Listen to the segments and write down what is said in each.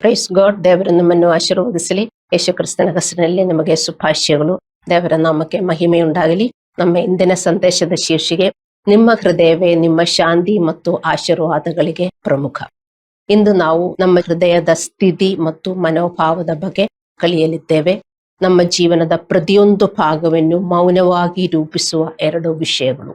Praise God. ದೇವರು ನಮ್ಮನ್ನು ಆಶೀರ್ವದಿಸಲಿ. ಯೇಸು ಕ್ರಿಸ್ತನ ಹೆಸರಿನಲ್ಲಿ ನಿಮಗೆ ಶುಭಾಶಯಗಳು. ದೇವರ ನಾಮಕ್ಕೆ ಮಹಿಮೆಯುಂಟಾಗಲಿ. ನಮ್ಮ ಇಂದಿನ ಸಂದೇಶದ ಶೀರ್ಷಿಕೆ, ನಿಮ್ಮ ಹೃದಯವೇ ನಿಮ್ಮ ಶಾಂತಿ ಮತ್ತು ಆಶೀರ್ವಾದಗಳಿಗೆ ಪ್ರಮುಖ. ಇಂದು ನಾವು ನಮ್ಮ ಹೃದಯದ ಸ್ಥಿತಿ ಮತ್ತು ಮನೋಭಾವದ ಬಗ್ಗೆ ಕಲಿಯಲಿದ್ದೇವೆ. ನಮ್ಮ ಜೀವನದ ಪ್ರತಿಯೊಂದು ಭಾಗವನ್ನು ಮೌನವಾಗಿ ರೂಪಿಸುವ 2 ವಿಷಯಗಳು.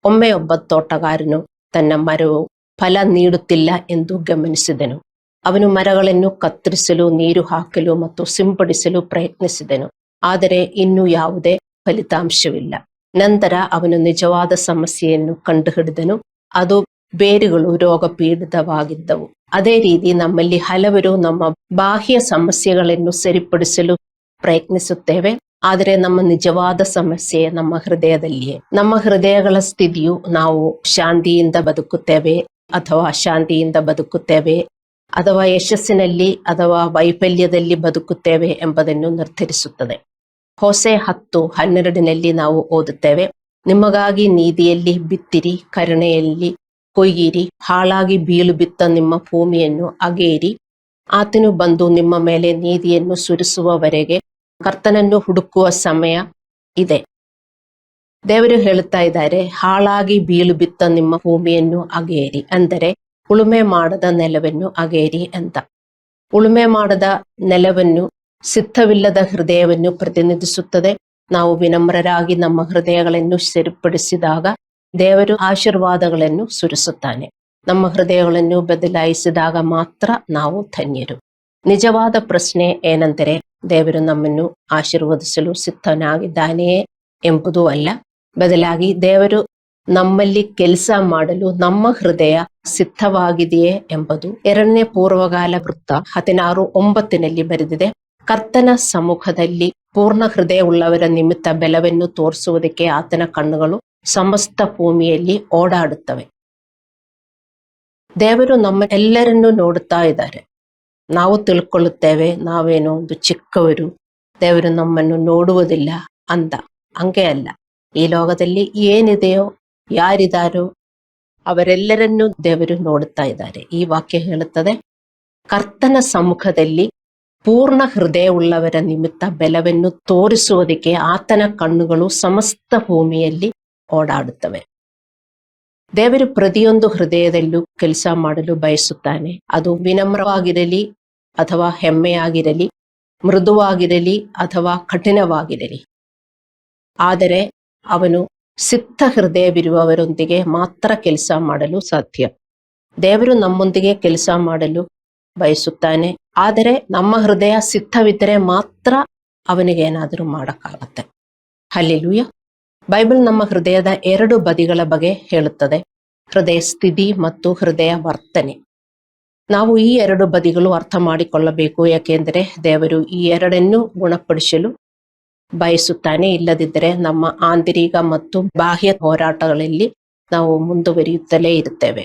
ಒಮ್ಮೆ ಒಬ್ಬ ತೋಟಗಾರನು ತನ್ನ ಮರವು ಫಲ ನೀಡುತ್ತಿಲ್ಲ ಎಂದು ಗಮನಿಸಿದನು. ಅವನು ಮರಗಳನ್ನು ಕತ್ತರಿಸಲು, ನೀರು ಹಾಕಲು ಮತ್ತು ಸಿಂಪಡಿಸಲು ಪ್ರಯತ್ನಿಸಿದನು, ಆದರೆ ಇನ್ನೂ ಯಾವುದೇ ಫಲಿತಾಂಶವಿಲ್ಲ. ನಂತರ ಅವನು ನಿಜವಾದ ಸಮಸ್ಯೆಯನ್ನು ಕಂಡುಹಿಡಿದನು. ಅದು ಬೇರುಗಳು ರೋಗಪೀಡಿತವಾಗಿದ್ದವು. ಅದೇ ರೀತಿ ನಮ್ಮಲ್ಲಿ ಹಲವರು ನಮ್ಮ ಬಾಹ್ಯ ಸಮಸ್ಯೆಗಳನ್ನು ಸರಿಪಡಿಸಲು ಪ್ರಯತ್ನಿಸುತ್ತೇವೆ, ಆದರೆ ನಮ್ಮ ನಿಜವಾದ ಸಮಸ್ಯೆ ನಮ್ಮ ಹೃದಯದಲ್ಲಿಯೇ. ನಮ್ಮ ಹೃದಯಗಳ ಸ್ಥಿತಿಯು ನಾವು ಶಾಂತಿಯಿಂದ ಬದುಕುತ್ತೇವೆ ಅಥವಾ ಅಶಾಂತಿಯಿಂದ ಬದುಕುತ್ತೇವೆ, ಅಥವಾ ಯಶಸ್ಸಿನಲ್ಲಿ ಅಥವಾ ವೈಫಲ್ಯದಲ್ಲಿ ಬದುಕುತ್ತೇವೆ ಎಂಬುದನ್ನು ನಿರ್ಧರಿಸುತ್ತದೆ. ಹೋಸೆ 10:12 ನಾವು ಓದುತ್ತೇವೆ, ನಿಮಗಾಗಿ ನೀತಿಯಲ್ಲಿ ಬಿತ್ತಿರಿ, ಕರುಣೆಯಲ್ಲಿ ಕೊಯ್ಯಿರಿ, ಹಾಳಾಗಿ ಬೀಳು ಬಿತ್ತ ನಿಮ್ಮ ಭೂಮಿಯನ್ನು ಅಗೆಯಿರಿ. ಆತನು ಬಂದು ನಿಮ್ಮ ಮೇಲೆ ನೀತಿಯನ್ನು ಸುರಿಸುವವರೆಗೆ ಕರ್ತನನ್ನು ಹುಡುಕುವ ಸಮಯ ಇದೆ. ದೇವರು ಹೇಳುತ್ತಾ ಇದ್ದಾರೆ, ಹಾಳಾಗಿ ಬೀಳು ಬಿತ್ತ ನಿಮ್ಮ ಭೂಮಿಯನ್ನು ಅಗೆಯಿರಿ, ಅಂದರೆ ಉಳುಮೆ ಮಾಡದ ನೆಲವನ್ನು ಅಗೆಯಿರಿ ಅಂತ. ಉಳುಮೆ ಮಾಡದ ನೆಲವನ್ನು ಸಿದ್ಧವಿಲ್ಲದ ಹೃದಯವನ್ನು ಪ್ರತಿನಿಧಿಸುತ್ತದೆ. ನಾವು ವಿನಮ್ರರಾಗಿ ನಮ್ಮ ಹೃದಯಗಳನ್ನು ಸರಿಪಡಿಸಿದಾಗ ದೇವರು ಆಶೀರ್ವಾದಗಳನ್ನು ಸುರಿಸುತ್ತಾನೆ. ನಮ್ಮ ಹೃದಯಗಳನ್ನು ಬದಲಾಯಿಸಿದಾಗ ಮಾತ್ರ ನಾವು ಧನ್ಯರು. ನಿಜವಾದ ಪ್ರಶ್ನೆ ಏನೆಂದರೆ, ದೇವರು ನಮ್ಮನ್ನು ಆಶೀರ್ವದಿಸಲು ಸಿದ್ಧನಾಗಿದ್ದಾನೆಯೇ ಎಂಬುದೂ ಅಲ್ಲ, ಬದಲಾಗಿ ದೇವರು ನಮ್ಮಲ್ಲಿ ಕೆಲಸ ಮಾಡಲು ನಮ್ಮ ಹೃದಯ ಸಿದ್ಧವಾಗಿದೆಯೇ ಎಂಬುದು. 2ನೇ ಪೂರ್ವಕಾಲ ವೃತ್ತ 16:9 ಬರೆದಿದೆ, ಕರ್ತನ ಸಮ್ಮುಖದಲ್ಲಿ ಪೂರ್ಣ ಹೃದಯ ಉಳ್ಳವರ ನಿಮಿತ್ತ ಬಲವನ್ನು ತೋರಿಸುವುದಕ್ಕೆ ಆತನ ಕಣ್ಣುಗಳು ಸಮಸ್ತ ಭೂಮಿಯಲ್ಲಿ ಓಡಾಡುತ್ತವೆ. ದೇವರು ನಮ್ಮ ಎಲ್ಲರನ್ನೂ ನೋಡುತ್ತಾ ಇದ್ದಾರೆ. ನಾವು ತಿಳ್ಕೊಳ್ಳುತ್ತೇವೆ, ನಾವೇನೋ ಒಂದು ಚಿಕ್ಕವರು, ದೇವರು ನಮ್ಮನ್ನು ನೋಡುವುದಿಲ್ಲ ಅಂತ. ಹಂಗೆ ಅಲ್ಲ. ಈ ಲೋಕದಲ್ಲಿ ಏನಿದೆಯೋ, ಯಾರಿದಾರೋ ಅವರೆಲ್ಲರನ್ನೂ ದೇವರು ನೋಡುತ್ತಾ ಇದ್ದಾರೆ. ಈ ವಾಕ್ಯ ಹೇಳುತ್ತದೆ, ಕರ್ತನ ಸಮ್ಮುಖದಲ್ಲಿ ಪೂರ್ಣ ಹೃದಯ ಉಳ್ಳವರ ನಿಮಿತ್ತ ಬಲವನ್ನು ತೋರಿಸುವುದಕ್ಕೆ ಆತನ ಕಣ್ಣುಗಳು ಸಮಸ್ತ ಭೂಮಿಯಲ್ಲಿ ಓಡಾಡುತ್ತವೆ. ದೇವರು ಪ್ರತಿಯೊಂದು ಹೃದಯದಲ್ಲೂ ಕೆಲಸ ಮಾಡಲು ಬಯಸುತ್ತಾನೆ. ಅದು ವಿನಮ್ರವಾಗಿರಲಿ ಅಥವಾ ಹೆಮ್ಮೆಯಾಗಿರಲಿ, ಮೃದುವಾಗಿರಲಿ ಅಥವಾ ಕಠಿಣವಾಗಿರಲಿ. ಆದರೆ ಅವನು ಸಿದ್ಧ ಹೃದಯವಿರುವವರೊಂದಿಗೆ ಮಾತ್ರ ಕೆಲಸ ಮಾಡಲು ಸಾಧ್ಯ. ದೇವರು ನಮ್ಮೊಂದಿಗೆ ಕೆಲಸ ಮಾಡಲು ಬಯಸುತ್ತಾನೆ, ಆದರೆ ನಮ್ಮ ಹೃದಯ ಸಿದ್ಧವಿದ್ದರೆ ಮಾತ್ರ ಅವನಿಗೇನಾದರೂ ಮಾಡೋಕ್ಕಾಗತ್ತೆ. ಹಲ್ಲೆಲೂಯಾ. ಬೈಬಲ್ ನಮ್ಮ ಹೃದಯದ 2 ಬದಿಗಳ ಬಗ್ಗೆ ಹೇಳುತ್ತದೆ, ಹೃದಯ ಸ್ಥಿತಿ ಮತ್ತು ಹೃದಯ ವರ್ತನೆ. ನಾವು ಈ 2 ಬದಿಗಳು ಅರ್ಥ ಮಾಡಿಕೊಳ್ಳಬೇಕು, ಯಾಕೆಂದರೆ ದೇವರು ಈ 2ನ್ನೂ ಗುಣಪಡಿಸಲು ಬಯಸುತ್ತಾನೆ. ಇಲ್ಲದಿದ್ದರೆ ನಮ್ಮ ಆಂತರಿಕ ಮತ್ತು ಬಾಹ್ಯ ಹೋರಾಟಗಳಲ್ಲಿ ನಾವು ಮುಂದುವರಿಯುತ್ತಲೇ ಇರುತ್ತೇವೆ.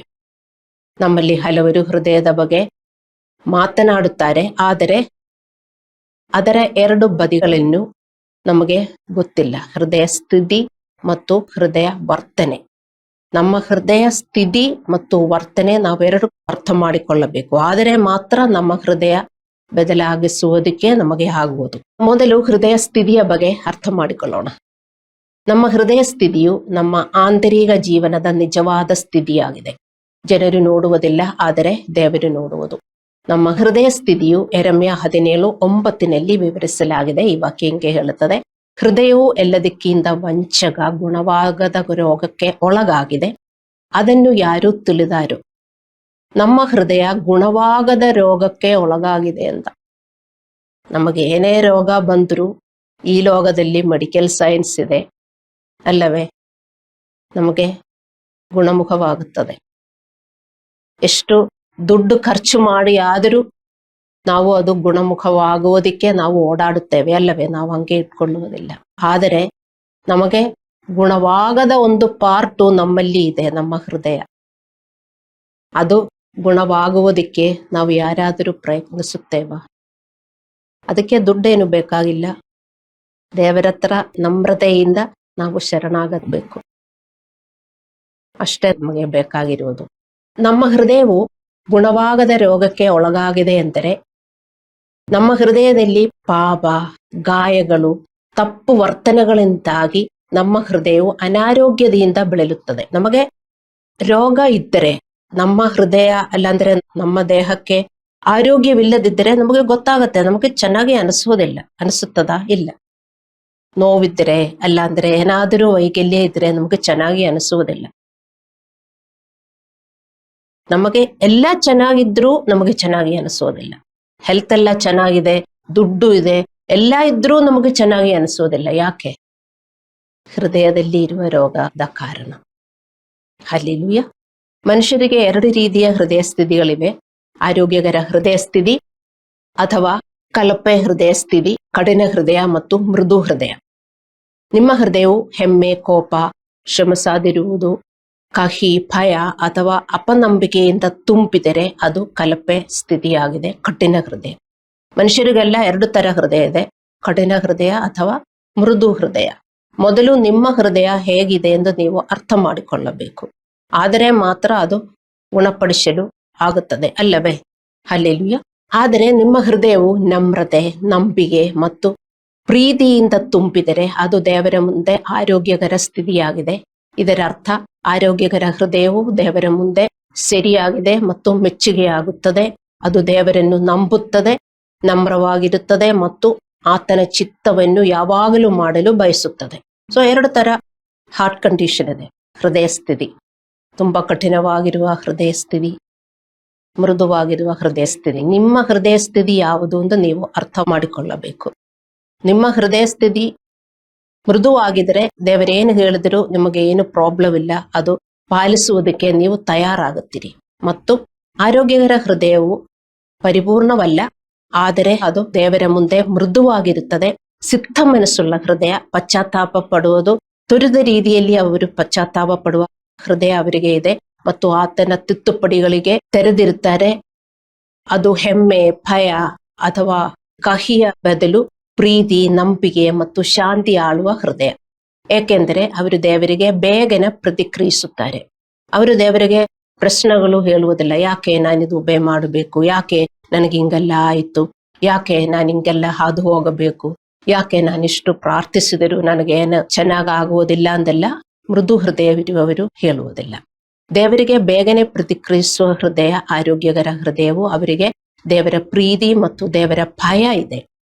ನಮ್ಮಲ್ಲಿ ಹಲವರು ಹೃದಯದ ಬಗ್ಗೆ ಮಾತನಾಡುತ್ತಾರೆ, ಆದರೆ ಅದರ 2 ಬದಿಗಳನ್ನು ನಮಗೆ ಗೊತ್ತಿಲ್ಲ. ಹೃದಯ ಸ್ಥಿತಿ ಮತ್ತು ಹೃದಯ ವರ್ತನೆ. ನಮ್ಮ ಹೃದಯ ಸ್ಥಿತಿ ಮತ್ತು ವರ್ತನೆ ನಾವೆರಡು ಅರ್ಥ ಮಾಡಿಕೊಳ್ಳಬೇಕು, ಆದರೆ ಮಾತ್ರ ನಮ್ಮ ಹೃದಯ ಬದಲಾಗಿಸುವುದಕ್ಕೆ ನಮಗೆ ಆಗುವುದು. ಮೊದಲು ಹೃದಯ ಸ್ಥಿತಿಯ ಬಗ್ಗೆ ಅರ್ಥ ಮಾಡಿಕೊಳ್ಳೋಣ. ನಮ್ಮ ಹೃದಯ ಸ್ಥಿತಿಯು ನಮ್ಮ ಆಂತರಿಕ ಜೀವನದ ನಿಜವಾದ ಸ್ಥಿತಿಯಾಗಿದೆ. ಜನರು ನೋಡುವುದಿಲ್ಲ, ಆದರೆ ದೇವರು ನೋಡುವುದು. ನಮ್ಮ ಹೃದಯ ಸ್ಥಿತಿಯು ಯೆರೆಮೀಯ 17:9 ವಿವರಿಸಲಾಗಿದೆ. ಈ ವಾಕ್ಯ ಹಿಂಗೆ ಹೇಳುತ್ತದೆ, ಹೃದಯವು ಎಲ್ಲದಕ್ಕಿಂತ ವಂಚಕ, ಗುಣವಾಗದ ರೋಗಕ್ಕೆ ಒಳಗಾಗಿದೆ, ಅದನ್ನು ಯಾರು ತಿಳಿದಾರು. ನಮ್ಮ ಹೃದಯ ಗುಣವಾಗದ ರೋಗಕ್ಕೆ ಒಳಗಾಗಿದೆ ಅಂತ. ನಮಗೆ ಏನೇ ರೋಗ ಬಂದರೂ ಈ ಲೋಕದಲ್ಲಿ ಮೆಡಿಕಲ್ ಸೈನ್ಸ್ ಇದೆ ಅಲ್ಲವೇ, ನಮಗೆ ಗುಣಮುಖವಾಗುತ್ತದೆ. ಎಷ್ಟು ದುಡ್ಡು ಖರ್ಚು ಮಾಡಿ ಆದರೂ ನಾವು ಅದು ಗುಣಮುಖವಾಗುವುದಕ್ಕೆ ನಾವು ಓಡಾಡುತ್ತೇವೆ ಅಲ್ಲವೇ, ನಾವು ಹಂಗೆ ಇಟ್ಕೊಳ್ಳುವುದಿಲ್ಲ. ಆದರೆ ನಮಗೆ ಗುಣವಾಗದ ಒಂದು ಪಾರ್ಟು ನಮ್ಮಲ್ಲಿ ಇದೆ, ನಮ್ಮ ಹೃದಯ. ಅದು ಗುಣವಾಗುವುದಕ್ಕೆ ನಾವು ಯಾರಾದರೂ ಪ್ರಯತ್ನಿಸುತ್ತೇವ? ಅದಕ್ಕೆ ದುಡ್ಡೇನು ಬೇಕಾಗಿಲ್ಲ. ದೇವರ ಹತ್ರ ನಮ್ರತೆಯಿಂದ ನಾವು ಶರಣಾಗಬೇಕು, ಅಷ್ಟೇ ನಮಗೆ ಬೇಕಾಗಿರುವುದು. ನಮ್ಮ ಹೃದಯವು ಗುಣವಾಗದ ರೋಗಕ್ಕೆ ಒಳಗಾಗಿದೆ ಎಂದರೆ ನಮ್ಮ ಹೃದಯದಲ್ಲಿ ಪಾಪ, ಗಾಯಗಳು, ತಪ್ಪು ವರ್ತನೆಗಳಿಂದಾಗಿ ನಮ್ಮ ಹೃದಯವು ಅನಾರೋಗ್ಯದಿಂದ ಬೆಳೆಯುತ್ತದೆ. ನಮಗೆ ರೋಗ ಇದ್ದರೆ, ನಮ್ಮ ಹೃದಯ ಅಲ್ಲಾಂದ್ರೆ ನಮ್ಮ ದೇಹಕ್ಕೆ ಆರೋಗ್ಯವಿಲ್ಲದಿದ್ದರೆ ನಮಗೆ ಗೊತ್ತಾಗತ್ತೆ, ನಮಗೆ ಚೆನ್ನಾಗಿ ಅನಿಸುತ್ತದಾ? ಇಲ್ಲ. ನೋವಿದ್ರೆ ಅಲ್ಲಾಂದ್ರೆ ಏನಾದರೂ ವೈಕಲ್ಯ ಇದ್ರೆ ನಮಗೆ ಚೆನ್ನಾಗಿ ಅನಿಸುವುದಿಲ್ಲ. ನಮಗೆ ಎಲ್ಲ ಚೆನ್ನಾಗಿದ್ರೂ ನಮಗೆ ಚೆನ್ನಾಗಿ ಅನಿಸೋದಿಲ್ಲ. ಹೆಲ್ತ್ ಎಲ್ಲ ಚೆನ್ನಾಗಿದೆ, ದುಡ್ಡು ಇದೆ, ಎಲ್ಲ ಇದ್ರೂ ನಮಗೆ ಚೆನ್ನಾಗಿ ಅನಿಸೋದಿಲ್ಲ. ಯಾಕೆ? ಹೃದಯದಲ್ಲಿ ಇರುವ ರೋಗದ ಕಾರಣ. ಹಲ್ಲೆಲೂಯ. ಮನುಷ್ಯರಿಗೆ 2 ರೀತಿಯ ಹೃದಯ ಸ್ಥಿತಿಗಳಿವೆ. ಆರೋಗ್ಯಕರ ಹೃದಯ ಸ್ಥಿತಿ ಅಥವಾ ಕಳಪೆ ಹೃದಯ ಸ್ಥಿತಿ, ಕಠಿಣ ಹೃದಯ ಮತ್ತು ಮೃದು ಹೃದಯ. ನಿಮ್ಮ ಹೃದಯವು ಹೆಮ್ಮೆ, ಕೋಪ, ಶ್ರಮಿಸದಿರುವುದು, ಕಹಿ, ಭಯ ಅಥವಾ ಅಪನಂಬಿಕೆಯಿಂದ ತುಂಬಿದರೆ ಅದು ಕಳಪೆ ಸ್ಥಿತಿಯಾಗಿದೆ, ಕಠಿಣ ಹೃದಯ. ಮನುಷ್ಯರಿಗೆಲ್ಲ 2 ತರ ಹೃದಯ ಇದೆ, ಕಠಿಣ ಹೃದಯ ಅಥವಾ ಮೃದು ಹೃದಯ. ಮೊದಲು ನಿಮ್ಮ ಹೃದಯ ಹೇಗಿದೆ ಎಂದು ನೀವು ಅರ್ಥ ಮಾಡಿಕೊಳ್ಳಬೇಕು. ಆದರೆ ಮಾತ್ರ ಅದು ಗುಣಪಡಿಸಲು ಆಗುತ್ತದೆ, ಅಲ್ಲವೇ? ಹಲ್ಲೆಲೂಯ. ಆದರೆ ನಿಮ್ಮ ಹೃದಯವು ನಮ್ರತೆ, ನಂಬಿಕೆ ಮತ್ತು ಪ್ರೀತಿಯಿಂದ ತುಂಬಿದರೆ ಅದು ದೇವರ ಮುಂದೆ ಆರೋಗ್ಯಕರ ಸ್ಥಿತಿಯಾಗಿದೆ. ಇದರ ಅರ್ಥ ಆರೋಗ್ಯಕರ ಹೃದಯವು ದೇವರ ಮುಂದೆ ಸರಿಯಾಗಿದೆ ಮತ್ತು ಮೆಚ್ಚುಗೆಯಾಗುತ್ತದೆ. ಅದು ದೇವರನ್ನು ನಂಬುತ್ತದೆ, ನಮ್ರವಾಗಿರುತ್ತದೆ ಮತ್ತು ಆತನ ಚಿತ್ತವನ್ನು ಯಾವಾಗಲೂ ಮಾಡಲು ಬಯಸುತ್ತದೆ. ಸೊ 2 ತರ ಹಾರ್ಟ್ ಕಂಡೀಷನ್ ಇದೆ, ಹೃದಯ ಸ್ಥಿತಿ. ತುಂಬಾ ಕಠಿಣವಾಗಿರುವ ಹೃದಯ ಸ್ಥಿತಿ, ಮೃದುವಾಗಿರುವ ಹೃದಯ ಸ್ಥಿತಿ. ನಿಮ್ಮ ಹೃದಯ ಸ್ಥಿತಿ ಯಾವುದು ಎಂದು ನೀವು ಅರ್ಥ ಮಾಡಿಕೊಳ್ಳಬೇಕು. ನಿಮ್ಮ ಹೃದಯ ಸ್ಥಿತಿ ಮೃದುವಾಗಿದ್ರೆ ದೇವರೇನು ಹೇಳಿದ್ರು ನಿಮಗೆ ಏನು ಪ್ರಾಬ್ಲಮ್ ಇಲ್ಲ, ಅದು ಪಾಲಿಸುವುದಕ್ಕೆ ನೀವು ತಯಾರಾಗುತ್ತೀರಿ. ಮತ್ತು ಆರೋಗ್ಯಕರ ಹೃದಯವು ಪರಿಪೂರ್ಣವಲ್ಲ, ಆದರೆ ಅದು ದೇವರ ಮುಂದೆ ಮೃದುವಾಗಿರುತ್ತದೆ. ಸಿದ್ಧ ಮನಸ್ಸುಳ್ಳ ಹೃದಯ, ಪಶ್ಚಾತ್ತಾಪ ಪಡುವುದು ತ್ವರಿತ ರೀತಿಯಲ್ಲಿ ಅವರು ಪಶ್ಚಾತ್ತಾಪ ಪಡುವ ಹೃದಯ ಅವರಿಗೆ ಇದೆ ಮತ್ತು ಆತನ ತಿದ್ದುಪಡಿಗಳಿಗೆ ತೆರೆದಿರುತ್ತಾರೆ. ಅದು ಹೆಮ್ಮೆ, ಭಯ ಅಥವಾ ಕಹಿಯ ಬದಲು ಪ್ರೀತಿ, ನಂಬಿಕೆ ಮತ್ತು ಶಾಂತಿ ಆಳುವ ಹೃದಯ. ಏಕೆಂದರೆ ಅವರು ದೇವರಿಗೆ ಬೇಗನೆ ಪ್ರತಿಕ್ರಿಯಿಸುತ್ತಾರೆ. ಅವರು ದೇವರಿಗೆ ಪ್ರಶ್ನೆಗಳು ಹೇಳುವುದಿಲ್ಲ. ಯಾಕೆ ನಾನಿದು ಉಪೇ ಮಾಡಬೇಕು? ಯಾಕೆ ನನಗೆ ಹಿಂಗೆಲ್ಲ ಆಯಿತು? ಯಾಕೆ ನಾನು ಹಿಂಗೆಲ್ಲ ಹಾದು ಹೋಗಬೇಕು? ಯಾಕೆ ನಾನಿಷ್ಟು ಪ್ರಾರ್ಥಿಸಿದರೂ ನನಗೇನು ಚೆನ್ನಾಗಾಗುವುದಿಲ್ಲ ಅಂದೆಲ್ಲ ಮೃದು ಹೃದಯವಿರುವವರು ಹೇಳುವುದಿಲ್ಲ. ದೇವರಿಗೆ ಬೇಗನೆ ಪ್ರತಿಕ್ರಿಯಿಸುವ ಹೃದಯ ಆರೋಗ್ಯಕರ ಹೃದಯವು. ಅವರಿಗೆ ದೇವರ ಪ್ರೀತಿ ಮತ್ತು ದೇವರ ಭಯ ಇದೆ.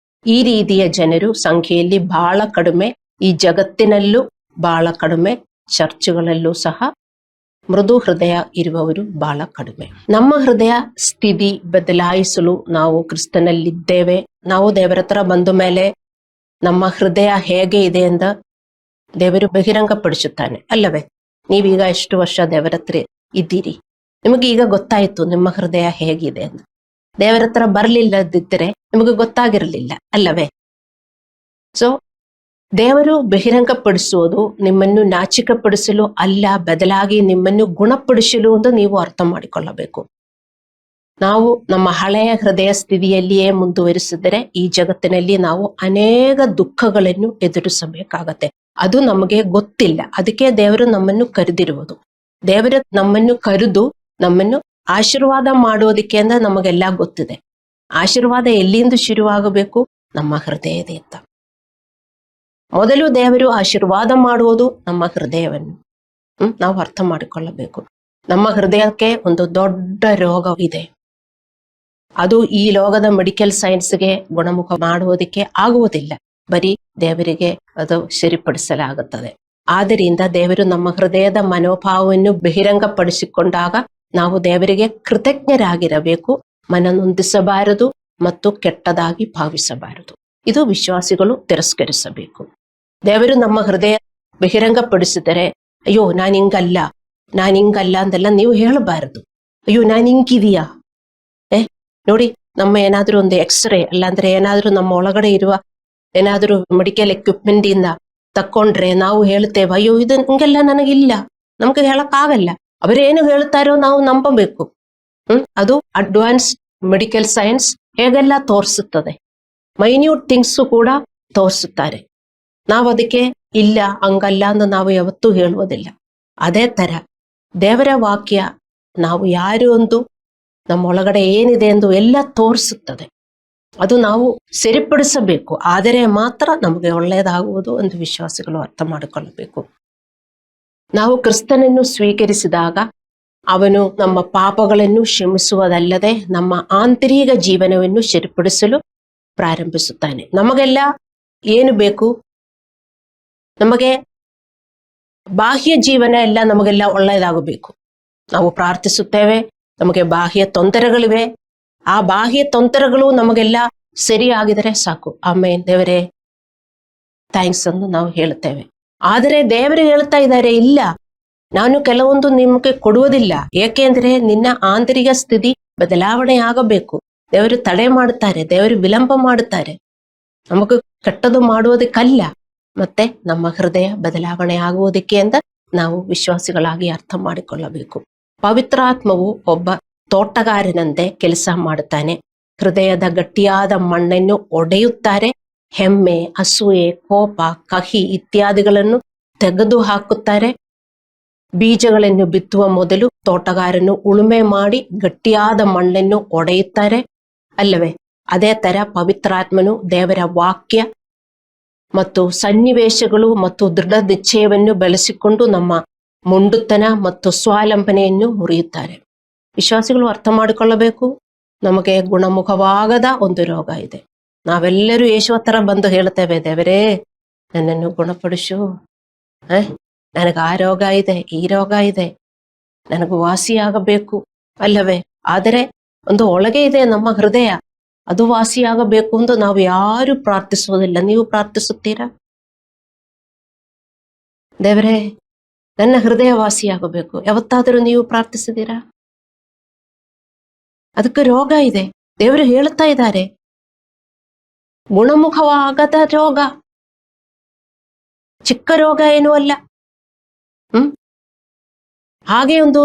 ಈ ರೀತಿಯ ಜನರು ಸಂಖ್ಯೆಯಲ್ಲಿ ಬಹಳ ಕಡಿಮೆ, ಈ ಜಗತ್ತಿನಲ್ಲೂ ಬಹಳ ಕಡಿಮೆ, ಚರ್ಚ್ಗಳಲ್ಲೂ ಸಹ ಮೃದು ಹೃದಯ ಇರುವವರು ಬಹಳ ಕಡಿಮೆ. ನಮ್ಮ ಹೃದಯ ಸ್ಥಿತಿ ಬದಲಾಯಿಸಲು ನಾವು ಕ್ರಿಸ್ತನಲ್ಲಿದ್ದೇವೆ. ನಾವು ದೇವರ ಹತ್ರ ಬಂದ ಮೇಲೆ ನಮ್ಮ ಹೃದಯ ಹೇಗೆ ಇದೆ ಅಂತ ದೇವರು ಬಹಿರಂಗಪಡಿಸುತ್ತಾನೆ, ಅಲ್ಲವೇ? ನೀವೀಗ ಎಷ್ಟು ವರ್ಷ ದೇವರ ಹತ್ರ ಇದ್ದೀರಿ, ನಿಮಗೆ ಈಗ ಗೊತ್ತಾಯಿತು ನಿಮ್ಮ ಹೃದಯ ಹೇಗಿದೆ ಅಂತ. ದೇವರ ಹತ್ರ ಬರಲಿಲ್ಲದಿದ್ದರೆ ನಿಮಗೆ ಗೊತ್ತಾಗಿರಲಿಲ್ಲ, ಅಲ್ಲವೇ? ಸೊ ದೇವರು ಬಹಿರಂಗಪಡಿಸುವುದು ನಿಮ್ಮನ್ನು ನಾಚಿಕಪಡಿಸಲು ಅಲ್ಲ, ಬದಲಾಗಿ ನಿಮ್ಮನ್ನು ಗುಣಪಡಿಸಲು ಎಂದು ನೀವು ಅರ್ಥ ಮಾಡಿಕೊಳ್ಳಬೇಕು. ನಾವು ನಮ್ಮ ಹಳೆಯ ಹೃದಯ ಸ್ಥಿತಿಯಲ್ಲಿಯೇ ಮುಂದುವರಿಸಿದರೆ ಈ ಜಗತ್ತಿನಲ್ಲಿ ನಾವು ಅನೇಕ ದುಃಖಗಳನ್ನು ಎದುರಿಸಬೇಕಾಗತ್ತೆ. ಅದು ನಮಗೆ ಗೊತ್ತಿಲ್ಲ. ಅದಕ್ಕೆ ದೇವರು ನಮ್ಮನ್ನು ಕರೆದಿರುವುದು. ದೇವರು ನಮ್ಮನ್ನು ಕರೆದು ನಮ್ಮನ್ನು ಆಶೀರ್ವಾದ ಮಾಡೋದಕ್ಕೆ ಅಂತ ನಮಗೆಲ್ಲ ಗೊತ್ತಿದೆ. ಆಶೀರ್ವಾದ ಎಲ್ಲಿಂದ ಶುರುವಾಗಬೇಕು? ನಮ್ಮ ಹೃದಯದಿಂದ. ಮೊದಲು ದೇವರು ಆಶೀರ್ವಾದ ಮಾಡುವುದು ನಮ್ಮ ಹೃದಯವನ್ನು ನಾವು ಅರ್ಥ ಮಾಡಿಕೊಳ್ಳಬೇಕು. ನಮ್ಮ ಹೃದಯಕ್ಕೆ ಒಂದು ದೊಡ್ಡ ರೋಗ ಇದೆ. ಅದು ಈ ಲೋಕದ ಮೆಡಿಕಲ್ ಸೈನ್ಸ್ಗೆ ಗುಣಮುಖ ಮಾಡುವುದಕ್ಕೆ ಆಗುವುದಿಲ್ಲ. ಬರೀ ದೇವರಿಗೆ ಅದು ಸರಿಪಡಿಸಲಾಗುತ್ತದೆ. ಆದ್ದರಿಂದ ದೇವರು ನಮ್ಮ ಹೃದಯದ ಮನೋಭಾವವನ್ನು ಬಹಿರಂಗಪಡಿಸಿಕೊಂಡಾಗ ನಾವು ದೇವರಿಗೆ ಕೃತಜ್ಞರಾಗಿರಬೇಕು. ಮನನೊಂದಿಸಬಾರದು ಮತ್ತು ಕೆಟ್ಟದಾಗಿ ಭಾವಿಸಬಾರದು. ಇದು ವಿಶ್ವಾಸಿಗಳು ತಿರಸ್ಕರಿಸಬೇಕು. ದೇವರು ನಮ್ಮ ಹೃದಯ ಬಹಿರಂಗಪಡಿಸಿದರೆ ಅಯ್ಯೋ ನಾನು ಹಿಂಗಲ್ಲ ಅಂತೆಲ್ಲ ನೀವು ಹೇಳಬಾರದು. ಅಯ್ಯೋ ನಾನು ಹಿಂಗಿದೀಯಾ? ನೋಡಿ, ನಮ್ಮ ಏನಾದ್ರೂ ಒಂದು ಎಕ್ಸ್ರೇ ಅಲ್ಲಾಂದ್ರೆ ಏನಾದ್ರೂ ನಮ್ಮ ಒಳಗಡೆ ಇರುವ ಏನಾದ್ರೂ ಮೆಡಿಕಲ್ ಎಕ್ವಿಪ್ಮೆಂಟ್ ಇಂದ ತಕ್ಕೊಂಡ್ರೆ ನಾವು ಹೇಳ್ತೇವೆ ಅಯ್ಯೋ ಇದು ಹಿಂಗೆಲ್ಲ ನನಗಿಲ್ಲ, ನಮ್ಗೆ ಹೇಳಕ್ಕಾಗಲ್ಲ. ಅವರೇನು ಹೇಳ್ತಾರೋ ನಾವು ನಂಬಬೇಕು. ಅದು ಅಡ್ವಾನ್ಸ್ ಮೆಡಿಕಲ್ ಸೈನ್ಸ್ ಹೇಗೆಲ್ಲ ತೋರಿಸುತ್ತದೆ. ಮೈನ್ಯೂಟ್ ಥಿಂಗ್ಸ್ ಕೂಡ ತೋರಿಸುತ್ತಾರೆ. ನಾವು ಅದಕ್ಕೆ ಇಲ್ಲ ಹಂಗಲ್ಲ ಅಂತ ನಾವು ಯಾವತ್ತೂ ಹೇಳುವುದಿಲ್ಲ. ಅದೇ ತರ ದೇವರ ವಾಕ್ಯ ನಾವು ಯಾರು ಎಂದು ನಮ್ಮ ಒಳಗಡೆ ಏನಿದೆ ಎಂದು ಎಲ್ಲ ತೋರಿಸುತ್ತದೆ. ಅದು ನಾವು ಸರಿಪಡಿಸಬೇಕು. ಆದರೆ ಮಾತ್ರ ನಮಗೆ ಒಳ್ಳೆಯದಾಗುವುದು ಎಂದು ವಿಶ್ವಾಸಿಗಳು ಅರ್ಥ ಮಾಡಿಕೊಳ್ಳಬೇಕು. ನಾವು ಕ್ರಿಸ್ತನನ್ನು ಸ್ವೀಕರಿಸಿದಾಗ ಅವನು ನಮ್ಮ ಪಾಪಗಳನ್ನು ಕ್ಷಮಿಸುವುದಲ್ಲದೆ ನಮ್ಮ ಆಂತರಿಕ ಜೀವನವನ್ನು ಸರಿಪಡಿಸಲು ಪ್ರಾರಂಭಿಸುತ್ತಾನೆ. ನಮಗೆಲ್ಲ ಏನು ಬೇಕು? ನಮಗೆ ಬಾಹ್ಯ ಜೀವನ ಎಲ್ಲ ನಮಗೆಲ್ಲ ಒಳ್ಳೆಯದಾಗಬೇಕು. ನಾವು ಪ್ರಾರ್ಥಿಸುತ್ತೇವೆ, ನಮಗೆ ಬಾಹ್ಯ ತೊಂದರೆಗಳಿವೆ, ಆ ಬಾಹ್ಯ ತೊಂದರೆಗಳು ನಮಗೆಲ್ಲ ಸರಿಯಾಗಿದರೆ ಸಾಕು, ಆಮೇಲೆ ದೇವರೇ ಥ್ಯಾಂಕ್ಸ್ ಎಂದು ನಾವು ಹೇಳುತ್ತೇವೆ. ಆದರೆ ದೇವರು ಹೇಳ್ತಾ ಇದ್ದಾರೆ, ಇಲ್ಲ, ನಾನು ಕೆಲವೊಂದು ನಿಮಗೆ ಕೊಡುವುದಿಲ್ಲ, ಏಕೆಂದ್ರೆ ನಿನ್ನ ಆಂತರಿಕ ಸ್ಥಿತಿ ಬದಲಾವಣೆ ಆಗಬೇಕು. ದೇವರು ತಡೆ ಮಾಡುತ್ತಾರೆ, ದೇವರು ವಿಳಂಬ ಮಾಡುತ್ತಾರೆ, ನಮಗೆ ಕೆಟ್ಟದು ಮಾಡುವುದಕ್ಕಲ್ಲ, ಮತ್ತೆ ನಮ್ಮ ಹೃದಯ ಬದಲಾವಣೆ ಆಗುವುದಕ್ಕೆ ಅಂತ ನಾವು ವಿಶ್ವಾಸಿಗಳಾಗಿ ಅರ್ಥ ಮಾಡಿಕೊಳ್ಳಬೇಕು. ಪವಿತ್ರಾತ್ಮವು ಒಬ್ಬ ತೋಟಗಾರನಂತೆ ಕೆಲಸ ಮಾಡುತ್ತಾನೆ. ಹೃದಯದ ಗಟ್ಟಿಯಾದ ಮಣ್ಣನ್ನು ಒಡೆಯುತ್ತಾರೆ. ಹೆಮ್ಮೆ, ಅಸೂಯೆ, ಕೋಪ, ಕಹಿ ಇತ್ಯಾದಿಗಳನ್ನು ತೆಗೆದು ಹಾಕುತ್ತಾರೆ. ಬೀಜಗಳನ್ನು ಬಿತ್ತುವ ಮೊದಲು ತೋಟಗಾರನು ಉಳುಮೆ ಮಾಡಿ ಗಟ್ಟಿಯಾದ ಮಣ್ಣನ್ನು ಒಡೆಯುತ್ತಾರೆ ಅಲ್ಲವೇ? ಅದೇ ತರ ಪವಿತ್ರಾತ್ಮನು ದೇವರ ವಾಕ್ಯ ಮತ್ತು ಸನ್ನಿವೇಶಗಳು ಮತ್ತು ದೃಢ ನಿಶ್ಚಯವನ್ನು ಬೆಳೆಸಿಕೊಂಡು ನಮ್ಮ ಮೊಂಡುತನ ಮತ್ತು ಸ್ವಾವಲಂಬನೆಯನ್ನು ಮುರಿಯುತ್ತಾರೆ. ವಿಶ್ವಾಸಿಗಳು ಅರ್ಥ ಮಾಡಿಕೊಳ್ಳಬೇಕು, ನಮಗೆ ಗುಣಮುಖವಾಗದ ಒಂದು ರೋಗ ಇದೆ. ನಾವೆಲ್ಲರೂ ಯೇಸು ಹತ್ರ ಬಂದು ಹೇಳ್ತೇವೆ, ದೇವರೇ ನನ್ನನ್ನು ಗುಣಪಡಿಸು, ನನಗೆ ಆ ರೋಗ ಇದೆ, ಈ ರೋಗ ಇದೆ, ನನಗೆ ವಾಸಿಯಾಗಬೇಕು ಅಲ್ಲವೇ? ಆದರೆ ಒಂದು ಒಳಗೆ ಇದೆ ನಮ್ಮ ಹೃದಯ, ಅದು ವಾಸಿಯಾಗಬೇಕು ಎಂದು ನಾವು ಯಾರು ಪ್ರಾರ್ಥಿಸುವುದಿಲ್ಲ. ನೀವು ಪ್ರಾರ್ಥಿಸುತ್ತೀರಾ? ದೇವರೇ ನನ್ನ ಹೃದಯ ವಾಸಿಯಾಗಬೇಕು, ಯಾವತ್ತಾದರೂ ನೀವು ಪ್ರಾರ್ಥಿಸಿದ್ದೀರಾ? ಅದಕ್ಕೆ ರೋಗ ಇದೆ. ದೇವರು ಹೇಳ್ತಾ ಇದ್ದಾರೆ, ಗುಣಮುಖವಾಗದ ರೋಗ, ಚಿಕ್ಕ ರೋಗ ಏನೂ ಅಲ್ಲ. ಹಾಗೆ ಒಂದು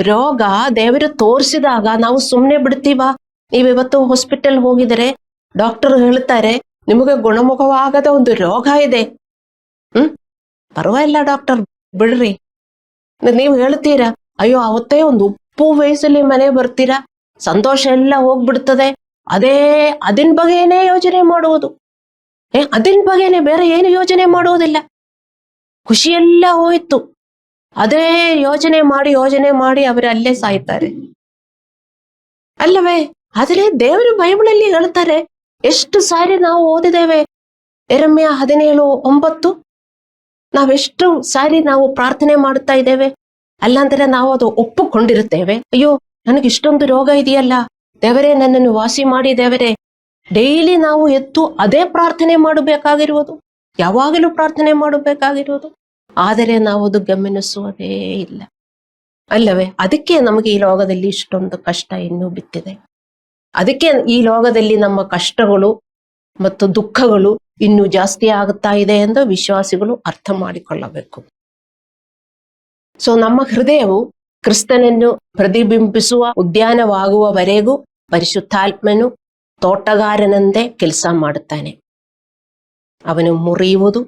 ರೋಗ ದೇವರು ತೋರಿಸಿದಾಗ ನಾವು ಸುಮ್ಮನೆ ಬಿಡ್ತೀವ? ನೀವಿವತ್ತು ಹಾಸ್ಪಿಟಲ್ ಹೋಗಿದರೆ ಡಾಕ್ಟರ್ ಹೇಳ್ತಾರೆ ನಿಮಗೆ ಗುಣಮುಖವಾಗದ ಒಂದು ರೋಗ ಇದೆ. ಪರವಾಗಿಲ್ಲ ಡಾಕ್ಟರ್ ಬಿಡ್ರಿ. ನೀವು ಹೇಳ್ತೀರಾ, ಅಯ್ಯೋ ಅವತ್ತೇ ಒಂದು ಉಪ್ಪು ವಯಸ್ಸಲ್ಲಿ ಮನೆ ಬರ್ತೀರಾ, ಸಂತೋಷ ಎಲ್ಲ ಹೋಗ್ಬಿಡ್ತದೆ, ಅದಿನ ಬಗ್ಗೆನೇ ಯೋಚನೆ ಮಾಡುವುದು, ಅದಿನ ಬಗ್ಗೆನೆ, ಬೇರೆ ಏನು ಯೋಚನೆ ಮಾಡುವುದಿಲ್ಲ. ಖುಷಿಯೆಲ್ಲ ಹೋಯ್ತು, ಅದೇ ಯೋಚನೆ ಮಾಡಿ ಅವರು ಅಲ್ಲೇ ಸಾಯ್ತಾರೆ ಅಲ್ಲವೇ? ಆದರೆ ದೇವರು ಬೈಬಲಲ್ಲಿ ಹೇಳ್ತಾರೆ, ಎಷ್ಟು ಸಾರಿ ನಾವು ಓದಿದ್ದೇವೆ, ಯೆರೆಮೀಯ 17:9. ನಾವೆಷ್ಟು ಸಾರಿ ನಾವು ಪ್ರಾರ್ಥನೆ ಮಾಡುತ್ತಾ ಇದ್ದೇವೆ, ಅಲ್ಲಾಂದ್ರೆ ನಾವು ಅದು ಒಪ್ಪುಕೊಂಡಿರುತ್ತೇವೆ. ಅಯ್ಯೋ ನನಗೆ ಇಷ್ಟೊಂದು ರೋಗ ಇದೆಯಲ್ಲ, ದೇವರೇ ನನ್ನನ್ನು ವಾಸಿ ಮಾಡಿ ದೇವರೇ. ಡೈಲಿ ನಾವು ಎದ್ದು ಅದೇ ಪ್ರಾರ್ಥನೆ ಮಾಡಬೇಕಾಗಿರುವುದು, ಯಾವಾಗಲೂ ಪ್ರಾರ್ಥನೆ ಮಾಡಬೇಕಾಗಿರುವುದು. ಆದರೆ ನಾವು ಅದು ಗಮನಿಸುವುದೇ ಇಲ್ಲ ಅಲ್ಲವೇ? ಅದಕ್ಕೆ ನಮಗೆ ಈ ಲೋಕದಲ್ಲಿ ಇಷ್ಟೊಂದು ಕಷ್ಟ ಇನ್ನೂ ಬಿತ್ತಿದೆ. ಅದಕ್ಕೆ ಈ ಲೋಕದಲ್ಲಿ ನಮ್ಮ ಕಷ್ಟಗಳು ಮತ್ತು ದುಃಖಗಳು ಇನ್ನೂ ಜಾಸ್ತಿ ಆಗುತ್ತಾ ಇದೆ ಎಂದು ವಿಶ್ವಾಸಿಗಳು ಅರ್ಥ ಮಾಡಿಕೊಳ್ಳಬೇಕು. ಸೊ ನಮ್ಮ ಹೃದಯವು ಕ್ರಿಸ್ತನನ್ನು ಪ್ರತಿಬಿಂಬಿಸುವ ಉದ್ಯಾನವಾಗುವವರೆಗೂ ಪರಿಶುದ್ಧಾತ್ಮನು ತೋಟಗಾರನಂತೆ ಕೆಲಸ ಮಾಡುತ್ತಾನೆ. ಅವನು ಮುರಿಯುವುದು,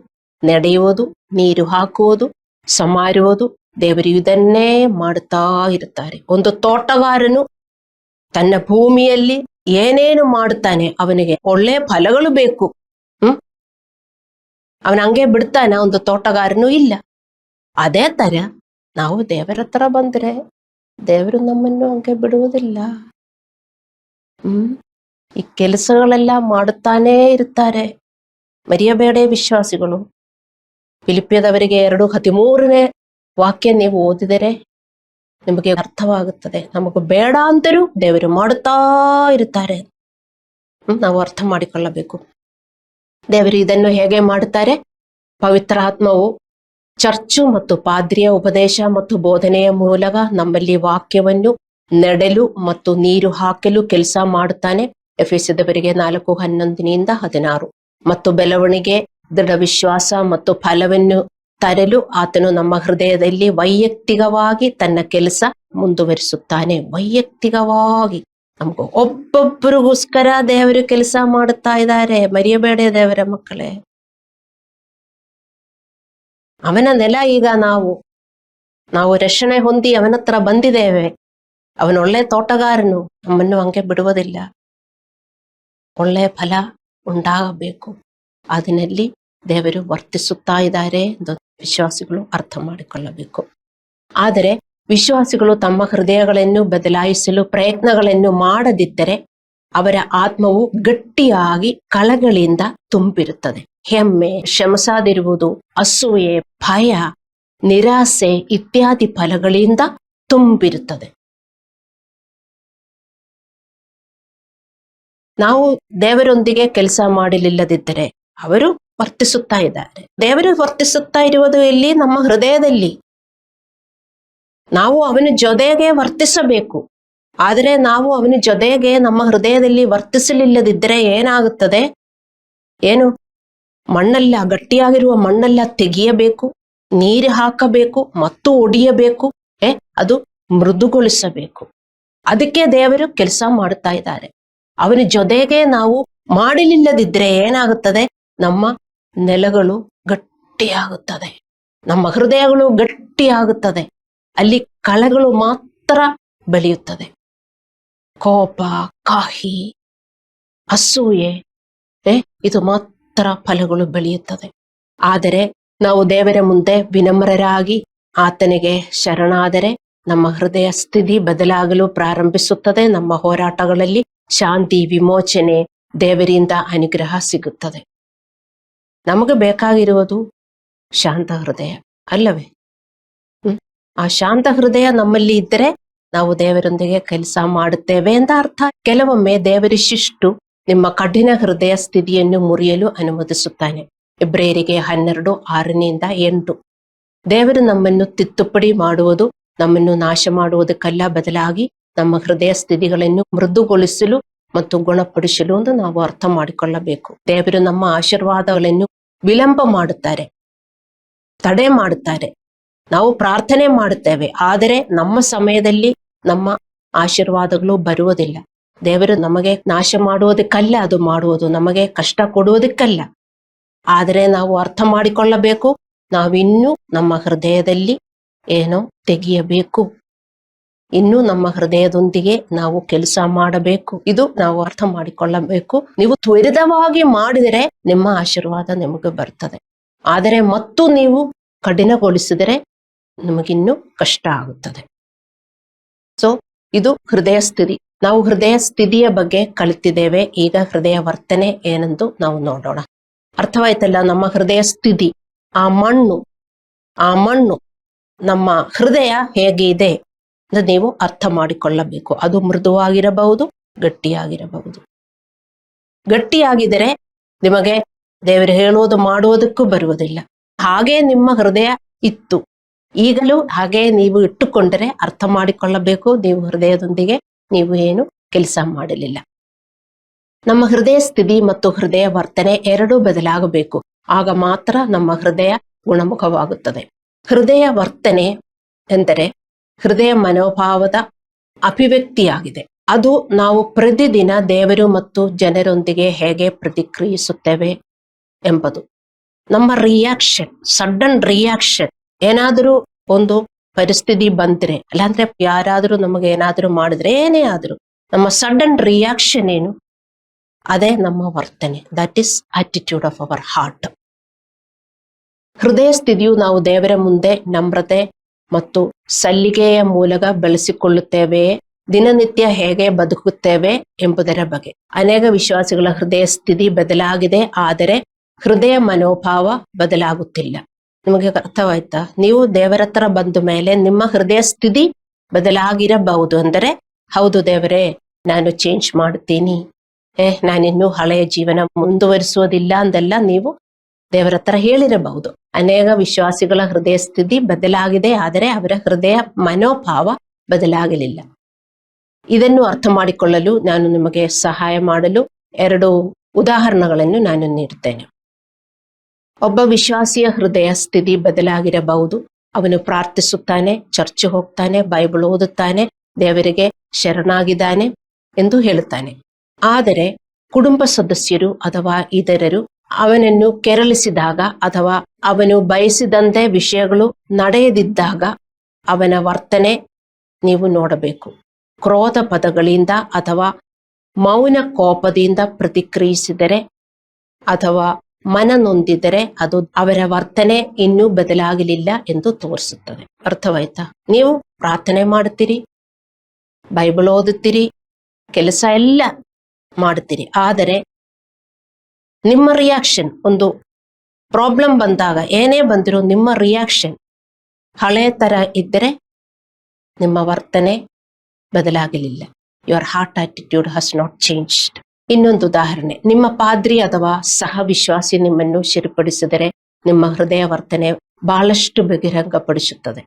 ನಡೆಯುವುದು, ನೀರು ಹಾಕುವುದು, ಸಮಾರುವುದು, ದೇವರು ಇದನ್ನೇ ಮಾಡುತ್ತಾ ಇರುತ್ತಾರೆ. ಒಂದು ತೋಟಗಾರನು ತನ್ನ ಭೂಮಿಯಲ್ಲಿ ಏನೇನು ಮಾಡುತ್ತಾನೆ, ಅವನಿಗೆ ಒಳ್ಳೆ ಫಲಗಳು ಬೇಕು. ಅವನ ಹಂಗೆ ಬಿಡ್ತಾನ? ಒಂದು ತೋಟಗಾರನು ಇಲ್ಲ. ಅದೇ ತರ ನಾವು ದೇವರ ಹತ್ರ ಬಂದ್ರೆ ದೇವರು ನಮ್ಮನ್ನು ಹಂಗೆ ಬಿಡುವುದಿಲ್ಲ. ಈ ಕೆಲಸಗಳೆಲ್ಲ ಮಾಡುತ್ತಾನೇ ಇರ್ತಾರೆ. ಮರೆಯಬೇಡ ವಿಶ್ವಾಸಿಗಳು. ಫಿಲಿಪ್ಪಿಯದವರಿಗೆ 2:13 ವಾಕ್ಯ ನೀವು ಓದಿದರೆ ನಿಮಗೆ ಅರ್ಥವಾಗುತ್ತದೆ. ನಮಗೂ ಬೇಡ ಅಂತರೂ ದೇವರು ಮಾಡುತ್ತಾ ಇರುತ್ತಾರೆ. ನಾವು ಅರ್ಥ ಮಾಡಿಕೊಳ್ಳಬೇಕು. ದೇವರು ಇದನ್ನು ಹೇಗೆ ಮಾಡುತ್ತಾರೆ? ಪವಿತ್ರ ಆತ್ಮವು ಚರ್ಚು ಮತ್ತು ಪಾದ್ರಿಯ ಉಪದೇಶ ಮತ್ತು ಬೋಧನೆಯ ಮೂಲಕ ನಮ್ಮಲ್ಲಿ ವಾಕ್ಯವನ್ನು ನೆಡಲು ಮತ್ತು ನೀರು ಹಾಕಲು ಕೆಲಸ ಮಾಡುತ್ತಾನೆ. ಎಫೆಸದವರಿಗೆ 4:11-16. ಮತ್ತು ಬೆಳವಣಿಗೆ, ದೃಢ ವಿಶ್ವಾಸ ಮತ್ತು ಫಲವನ್ನು ತರಲು ಆತನು ನಮ್ಮ ಹೃದಯದಲ್ಲಿ ವೈಯಕ್ತಿಕವಾಗಿ ತನ್ನ ಕೆಲಸ ಮುಂದುವರಿಸುತ್ತಾನೆ. ವೈಯಕ್ತಿಕವಾಗಿ ನಮಗೂ ಒಬ್ಬೊಬ್ಬರಿಗೋಸ್ಕರ ದೇವರು ಕೆಲಸ ಮಾಡುತ್ತಾ ಇದ್ದಾರೆ. ಮರೆಯಬೇಡ ದೇವರ ಮಕ್ಕಳೇ. ಅವನ ನೆಲ ಈಗ ನಾವು ರಕ್ಷಣೆ ಹೊಂದಿ ಅವನ ಹತ್ರ ಬಂದಿದ್ದೇವೆ. ಅವನೊಳ್ಳೆ ತೋಟಗಾರನು, ನಮ್ಮನ್ನು ಹಂಗೆ ಬಿಡುವುದಿಲ್ಲ. ಒಳ್ಳೆಯ ಫಲ ಉಂಟಾಗಬೇಕು. ಅದರಲ್ಲಿ ದೇವರು ವರ್ತಿಸುತ್ತಾ ಇದ್ದಾರೆ ಎಂದು ವಿಶ್ವಾಸಿಗಳು ಅರ್ಥ ಮಾಡಿಕೊಳ್ಳಬೇಕು. ಆದರೆ ವಿಶ್ವಾಸಿಗಳು ತಮ್ಮ ಹೃದಯಗಳನ್ನು ಬದಲಾಯಿಸಲು ಪ್ರಯತ್ನಗಳನ್ನು ಮಾಡದಿದ್ದರೆ ಅವರ ಆತ್ಮವು ಗಟ್ಟಿಯಾಗಿ ಕಳಗಳಿಂದ ತುಂಬಿರುತ್ತದೆ. ಹೆಮ್ಮೆ, ಶ್ರಮಿಸದಿರುವುದು, ಅಸೂಯೆ, ಭಯ, ನಿರಾಸೆ ಇತ್ಯಾದಿ ಫಲಗಳಿಂದ ತುಂಬಿರುತ್ತದೆ. ನಾವು ದೇವರೊಂದಿಗೆ ಕೆಲಸ ಮಾಡಲಿಲ್ಲದಿದ್ದರೆ ಅವರು ವರ್ತಿಸುತ್ತಾ ಇದ್ದಾರೆ. ದೇವರು ವರ್ತಿಸುತ್ತಾ ಇರುವುದು ಇಲ್ಲಿ ನಮ್ಮ ಹೃದಯದಲ್ಲಿ. ನಾವು ಅವನ ಜೊತೆಗೆ ವರ್ತಿಸಬೇಕು. ಆದರೆ ನಾವು ಅವನ ಜೊತೆಗೆ ನಮ್ಮ ಹೃದಯದಲ್ಲಿ ವರ್ತಿಸಲಿಲ್ಲದಿದ್ದರೆ ಏನಾಗುತ್ತದೆ? ಏನು? ಮಣ್ಣೆಲ್ಲ, ಗಟ್ಟಿಯಾಗಿರುವ ಮಣ್ಣೆಲ್ಲ ತೆಗೆಯಬೇಕು, ನೀರು ಹಾಕಬೇಕು ಮತ್ತು ಒಡೆಯಬೇಕು, ಅದು ಮೃದುಗೊಳಿಸಬೇಕು. ಅದಕ್ಕೆ ದೇವರು ಕೆಲಸ ಮಾಡುತ್ತಾ ಇದ್ದಾರೆ. ಅವನ ಜೊತೆಗೆ ನಾವು ಮಾಡಲಿಲ್ಲದಿದ್ರೆ ಏನಾಗುತ್ತದೆ? ನಮ್ಮ ನೆಲಗಳು ಗಟ್ಟಿಯಾಗುತ್ತದೆ, ನಮ್ಮ ಹೃದಯಗಳು ಗಟ್ಟಿಯಾಗುತ್ತದೆ. ಅಲ್ಲಿ ಕಳೆಗಳು ಮಾತ್ರ ಬೆಳೆಯುತ್ತದೆ. ಕೋಪ, ಕಾಹಿ, ಅಸೂಯೆ, ಇದು ಮಾತ್ರ ಫಲಗಳು ಬೆಳೆಯುತ್ತದೆ. ಆದರೆ ನಾವು ದೇವರ ಮುಂದೆ ವಿನಮ್ರರಾಗಿ ಆತನಿಗೆ ಶರಣಾದರೆ ನಮ್ಮ ಹೃದಯ ಸ್ಥಿತಿ ಬದಲಾಗಲು ಪ್ರಾರಂಭಿಸುತ್ತದೆ. ನಮ್ಮ ಹೋರಾಟಗಳಲ್ಲಿ ಶಾಂತಿ, ವಿಮೋಚನೆ, ದೇವರಿಂದ ಅನುಗ್ರಹ ಸಿಗುತ್ತದೆ. ನಮಗೆ ಬೇಕಾಗಿರುವುದು ಶಾಂತ ಹೃದಯ ಅಲ್ಲವೇ? ಆ ಶಾಂತ ಹೃದಯ ನಮ್ಮಲ್ಲಿ ಇದ್ದರೆ ನಾವು ದೇವರೊಂದಿಗೆ ಕೆಲಸ ಮಾಡುತ್ತೇವೆ ಅಂತ ಅರ್ಥ. ಕೆಲವೊಮ್ಮೆ ದೇವರ ಶಿಷ್ಟು ನಿಮ್ಮ ಕಠಿಣ ಹೃದಯ ಸ್ಥಿತಿಯನ್ನು ಮುರಿಯಲು ಅನುಮತಿಸುತ್ತಾನೆ. ಇಬ್ರಿಯರಿಗೆ 12:6-8. ದೇವರು ನಮ್ಮನ್ನು ತಿದ್ದುಪಡಿ ಮಾಡುವುದು ನಮ್ಮನ್ನು ನಾಶ ಮಾಡುವುದಕ್ಕಲ್ಲ, ಬದಲಾಗಿ ನಮ್ಮ ಹೃದಯ ಸ್ಥಿತಿಗಳನ್ನು ಮೃದುಗೊಳಿಸಲು ಮತ್ತು ಗುಣಪಡಿಸಲು ಎಂದು ನಾವು ಅರ್ಥ ಮಾಡಿಕೊಳ್ಳಬೇಕು. ದೇವರು ನಮ್ಮ ಆಶೀರ್ವಾದಗಳನ್ನು ವಿಳಂಬ ಮಾಡುತ್ತಾರೆ, ತಡೆ ಮಾಡುತ್ತಾರೆ. ನಾವು ಪ್ರಾರ್ಥನೆ ಮಾಡುತ್ತೇವೆ, ಆದರೆ ನಮ್ಮ ಸಮಯದಲ್ಲಿ ನಮ್ಮ ಆಶೀರ್ವಾದಗಳು ಬರುವುದಿಲ್ಲ. ದೇವರು ನಮಗೆ ನಾಶ ಮಾಡುವುದಕ್ಕಲ್ಲ ಅದು ಮಾಡುವುದು, ನಮಗೆ ಕಷ್ಟ ಕೊಡುವುದಕ್ಕಲ್ಲ. ಆದರೆ ನಾವು ಅರ್ಥ ಮಾಡಿಕೊಳ್ಳಬೇಕು, ನಾವಿನ್ನೂ ನಮ್ಮ ಹೃದಯದಲ್ಲಿ ಏನೋ ತೆಗೆಯಬೇಕು, ಇನ್ನು ನಮ್ಮ ಹೃದಯದೊಂದಿಗೆ ನಾವು ಕೆಲಸ ಮಾಡಬೇಕು. ಇದು ನಾವು ಅರ್ಥ ಮಾಡಿಕೊಳ್ಳಬೇಕು. ನೀವು ತ್ವರಿತವಾಗಿ ಮಾಡಿದರೆ ನಿಮ್ಮ ಆಶೀರ್ವಾದ ನಿಮಗೆ ಬರ್ತದೆ. ಆದರೆ ಮತ್ತು ನೀವು ಕಠಿಣಗೊಳಿಸಿದರೆ ನಿಮಗಿನ್ನೂ ಕಷ್ಟ ಆಗುತ್ತದೆ. ಸೊ ಇದು ಹೃದಯ ಸ್ಥಿತಿ. ನಾವು ಹೃದಯ ಸ್ಥಿತಿಯ ಬಗ್ಗೆ ಕಲಿತಿದ್ದೇವೆ. ಈಗ ಹೃದಯ ವರ್ತನೆ ಏನೆಂದು ನಾವು ನೋಡೋಣ. ಅರ್ಥವಾಯ್ತಲ್ಲ? ನಮ್ಮ ಹೃದಯ ಸ್ಥಿತಿ, ಆ ಮಣ್ಣು ನಮ್ಮ ಹೃದಯ ಹೇಗೆ ಇದೆ ಅಂತ ನೀವು ಅರ್ಥ ಮಾಡಿಕೊಳ್ಳಬೇಕು. ಅದು ಮೃದುವಾಗಿರಬಹುದು, ಗಟ್ಟಿಯಾಗಿರಬಹುದು. ಗಟ್ಟಿಯಾಗಿದ್ದರೆ ನಿಮಗೆ ದೇವರು ಹೇಳುವುದು ಮಾಡುವುದಕ್ಕೂ ಬರುವುದಿಲ್ಲ. ಹಾಗೆ ನಿಮ್ಮ ಹೃದಯ ಇತ್ತು, ಈಗಲೂ ಹಾಗೆ ನೀವು ಇಟ್ಟುಕೊಂಡರೆ ಅರ್ಥ ಮಾಡಿಕೊಳ್ಳಬೇಕು, ನೀವು ಹೃದಯದೊಂದಿಗೆ ನೀವು ಏನು ಕೆಲಸ ಮಾಡಲಿಲ್ಲ. ನಮ್ಮ ಹೃದಯ ಸ್ಥಿತಿ ಮತ್ತು ಹೃದಯ ವರ್ತನೆ ಎರಡೂ ಬದಲಾಗಬೇಕು. ಆಗ ಮಾತ್ರ ನಮ್ಮ ಹೃದಯ ಗುಣಮುಖವಾಗುತ್ತದೆ. ಹೃದಯ ವರ್ತನೆ ಎಂದರೆ ಹೃದಯ ಮನೋಭಾವದ ಅಭಿವ್ಯಕ್ತಿಯಾಗಿದೆ. ಅದು ನಾವು ಪ್ರತಿದಿನ ದೇವರು ಮತ್ತು ಜನರೊಂದಿಗೆ ಹೇಗೆ ಪ್ರತಿಕ್ರಿಯಿಸುತ್ತೇವೆ ಎಂಬುದು. ನಮ್ಮ ರಿಯಾಕ್ಷನ್, ಸಡನ್ ರಿಯಾಕ್ಷನ್, ಏನಾದರೂ ಒಂದು ಪರಿಸ್ಥಿತಿ ಬಂದ್ರೆ, ಅಲ್ಲಾಂದ್ರೆ ಯಾರಾದರೂ ನಮಗೆ ಏನಾದರೂ ಮಾಡಿದ್ರೆ, ಏನೇ ಆದರೂ ನಮ್ಮ ಸಡನ್ ರಿಯಾಕ್ಷನ್ ಏನು? ಅದೇ ನಮ್ಮ ವರ್ತನೆ. That is attitude of our heart. ಹೃದಯ ಸ್ಥಿತಿಯು ನಾವು ದೇವರ ಮುಂದೆ ನಮ್ರತೆ ಮತ್ತು ಸಲ್ಲಿಗೆಯ ಮೂಲಕ ಬೆಳೆಸಿಕೊಳ್ಳುತ್ತೇವೆಯೇ, ದಿನನಿತ್ಯ ಹೇಗೆ ಬದುಕುತ್ತೇವೆ ಎಂಬುದರ ಬಗ್ಗೆ. ಅನೇಕ ವಿಶ್ವಾಸಿಗಳ ಹೃದಯ ಸ್ಥಿತಿ ಬದಲಾಗಿದೆ, ಆದರೆ ಹೃದಯ ಮನೋಭಾವ ಬದಲಾಗುತ್ತಿಲ್ಲ. ನಿಮಗೆ ಅರ್ಥವಾಯ್ತಾ? ನೀವು ದೇವರ ಹತ್ರ ಬಂದ ಮೇಲೆ ನಿಮ್ಮ ಹೃದಯ ಸ್ಥಿತಿ ಬದಲಾಗಿರಬಹುದು. ಅಂದರೆ ಹೌದು ದೇವರೇ, ನಾನು ಚೇಂಜ್ ಮಾಡ್ತೀನಿ, ನಾನಿನ್ನೂ ಹಳೆಯ ಜೀವನ ಮುಂದುವರಿಸುವುದಿಲ್ಲ ಅಂದೆಲ್ಲ ನೀವು ದೇವರ ಹತ್ರ ಹೇಳಿರಬಹುದು. ಅನೇಕ ವಿಶ್ವಾಸಿಗಳ ಹೃದಯ ಸ್ಥಿತಿ ಬದಲಾಗಿದೆ, ಆದರೆ ಅವರ ಹೃದಯ ಮನೋಭಾವ ಬದಲಾಗಲಿಲ್ಲ. ಇದನ್ನು ಅರ್ಥ ಮಾಡಿಕೊಳ್ಳಲು ನಾನು ನಿಮಗೆ ಸಹಾಯ ಮಾಡಲು 2 ಉದಾಹರಣೆಗಳನ್ನು ನಾನು ನೀಡುತ್ತೇನೆ. ಒಬ್ಬ ವಿಶ್ವಾಸಿಯ ಹೃದಯ ಸ್ಥಿತಿ ಬದಲಾಗಿರಬಹುದು. ಅವನು ಪ್ರಾರ್ಥಿಸುತ್ತಾನೆ, ಚರ್ಚ್ ಹೋಗ್ತಾನೆ, ಬೈಬಲ್ ಓದುತ್ತಾನೆ, ದೇವರಿಗೆ ಶರಣಾಗಿದ್ದಾನೆ ಎಂದು ಹೇಳುತ್ತಾನೆ. ಆದರೆ ಕುಟುಂಬ ಸದಸ್ಯರು ಅಥವಾ ಇತರರು ಅವನನ್ನು ಕೆರಳಿಸಿದಾಗ ಅಥವಾ ಅವನು ಬಯಸಿದಂತೆ ವಿಷಯಗಳು ನಡೆಯದಿದ್ದಾಗ ಅವನ ವರ್ತನೆ ನೀವು ನೋಡಬೇಕು. ಕ್ರೋಧ ಪದಗಳಿಂದ ಅಥವಾ ಮೌನ ಕೋಪದಿಂದ ಪ್ರತಿಕ್ರಿಯಿಸಿದರೆ ಅಥವಾ ಮನನೊಂದಿದರೆ ಅದು ಅವರ ವರ್ತನೆ ಇನ್ನೂ ಬದಲಾಗಲಿಲ್ಲ ಎಂದು ತೋರಿಸುತ್ತದೆ. ಅರ್ಥವಾಯ್ತಾ? ನೀವು ಪ್ರಾರ್ಥನೆ ಮಾಡ್ತೀರಿ, ಬೈಬಲ್ ಓದುತ್ತೀರಿ, ಕೆಲಸ ಎಲ್ಲ ಮಾಡ್ತೀರಿ, ಆದರೆ ನಿಮ್ಮ ರಿಯಾಕ್ಷನ್, ಒಂದು ಪ್ರಾಬ್ಲಮ್ ಬಂದಾಗ ಏನೇ ಬಂದಿರೋ ನಿಮ್ಮ ರಿಯಾಕ್ಷನ್ ಹಳೆಯ ತರ ಇದ್ದರೆ ನಿಮ್ಮ ವರ್ತನೆ ಬದಲಾಗಲಿಲ್ಲ. Your heart attitude has not changed. ಇನ್ನೊಂದು ಉದಾಹರಣೆ, ನಿಮ್ಮ ಪಾದ್ರಿ ಅಥವಾ ಸಹ ವಿಶ್ವಾಸಿ ನಿಮ್ಮನ್ನು ಸರಿಪಡಿಸಿದರೆ ನಿಮ್ಮ ಹೃದಯ ವರ್ತನೆ ಬಹಳಷ್ಟು ಬಹಿರಂಗಪಡಿಸುತ್ತದೆ.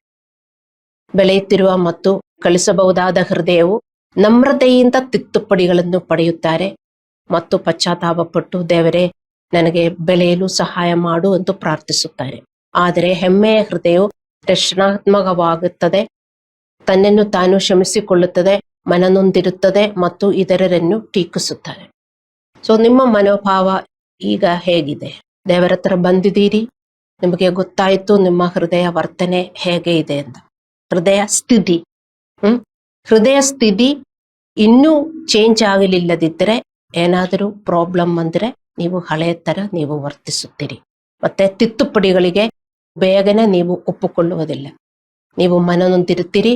ಬೆಳೆಯುತ್ತಿರುವ ಮತ್ತು ಕಳಿಸಬಹುದಾದ ಹೃದಯವು ನಮ್ರತೆಯಿಂದ ತಿದ್ದುಪಡಿಗಳನ್ನು ಪಡೆಯುತ್ತಾರೆ ಮತ್ತು ಪಶ್ಚಾತ್ತಾಪಪಟ್ಟು ದೇವರೇ ನನಗೆ ಬೆಳೆಯಲು ಸಹಾಯ ಮಾಡು ಎಂದು ಪ್ರಾರ್ಥಿಸುತ್ತಾರೆ. ಆದರೆ ಹೆಮ್ಮೆಯ ಹೃದಯವು ರಕ್ಷಣಾತ್ಮಕವಾಗುತ್ತದೆ, ತನ್ನನ್ನು ತಾನು ಕ್ಷಮಿಸಿಕೊಳ್ಳುತ್ತದೆ, ಮನನೊಂದಿರುತ್ತದೆ ಮತ್ತು ಇತರರನ್ನು ಟೀಕಿಸುತ್ತದೆ. ಸೊ ನಿಮ್ಮ ಮನೋಭಾವ ಈಗ ಹೇಗಿದೆ? ದೇವರ ಹತ್ರ ಬಂದಿದ್ದೀರಿ, ನಿಮಗೆ ಗೊತ್ತಾಯ್ತು ನಿಮ್ಮ ಹೃದಯ ವರ್ತನೆ ಹೇಗೆ ಇದೆ ಅಂತ. ಹೃದಯ ಸ್ಥಿತಿ ಹೃದಯ ಸ್ಥಿತಿ ಇನ್ನೂ ಚೇಂಜ್ ಆಗಲಿಲ್ಲದಿದ್ದರೆ, ಏನಾದರೂ ಪ್ರಾಬ್ಲಮ್ ಬಂದರೆ ನೀವು ಹಳೆಯ ತರ ನೀವು ವರ್ತಿಸುತ್ತೀರಿ. ಮತ್ತೆ ತಿದ್ದುಪಡಿಗಳಿಗೆ ಬೇಗನೆ ನೀವು ಒಪ್ಪಿಕೊಳ್ಳುವುದಿಲ್ಲ. ನೀವು ಮನನೊಂದಿರುತ್ತೀರಿ,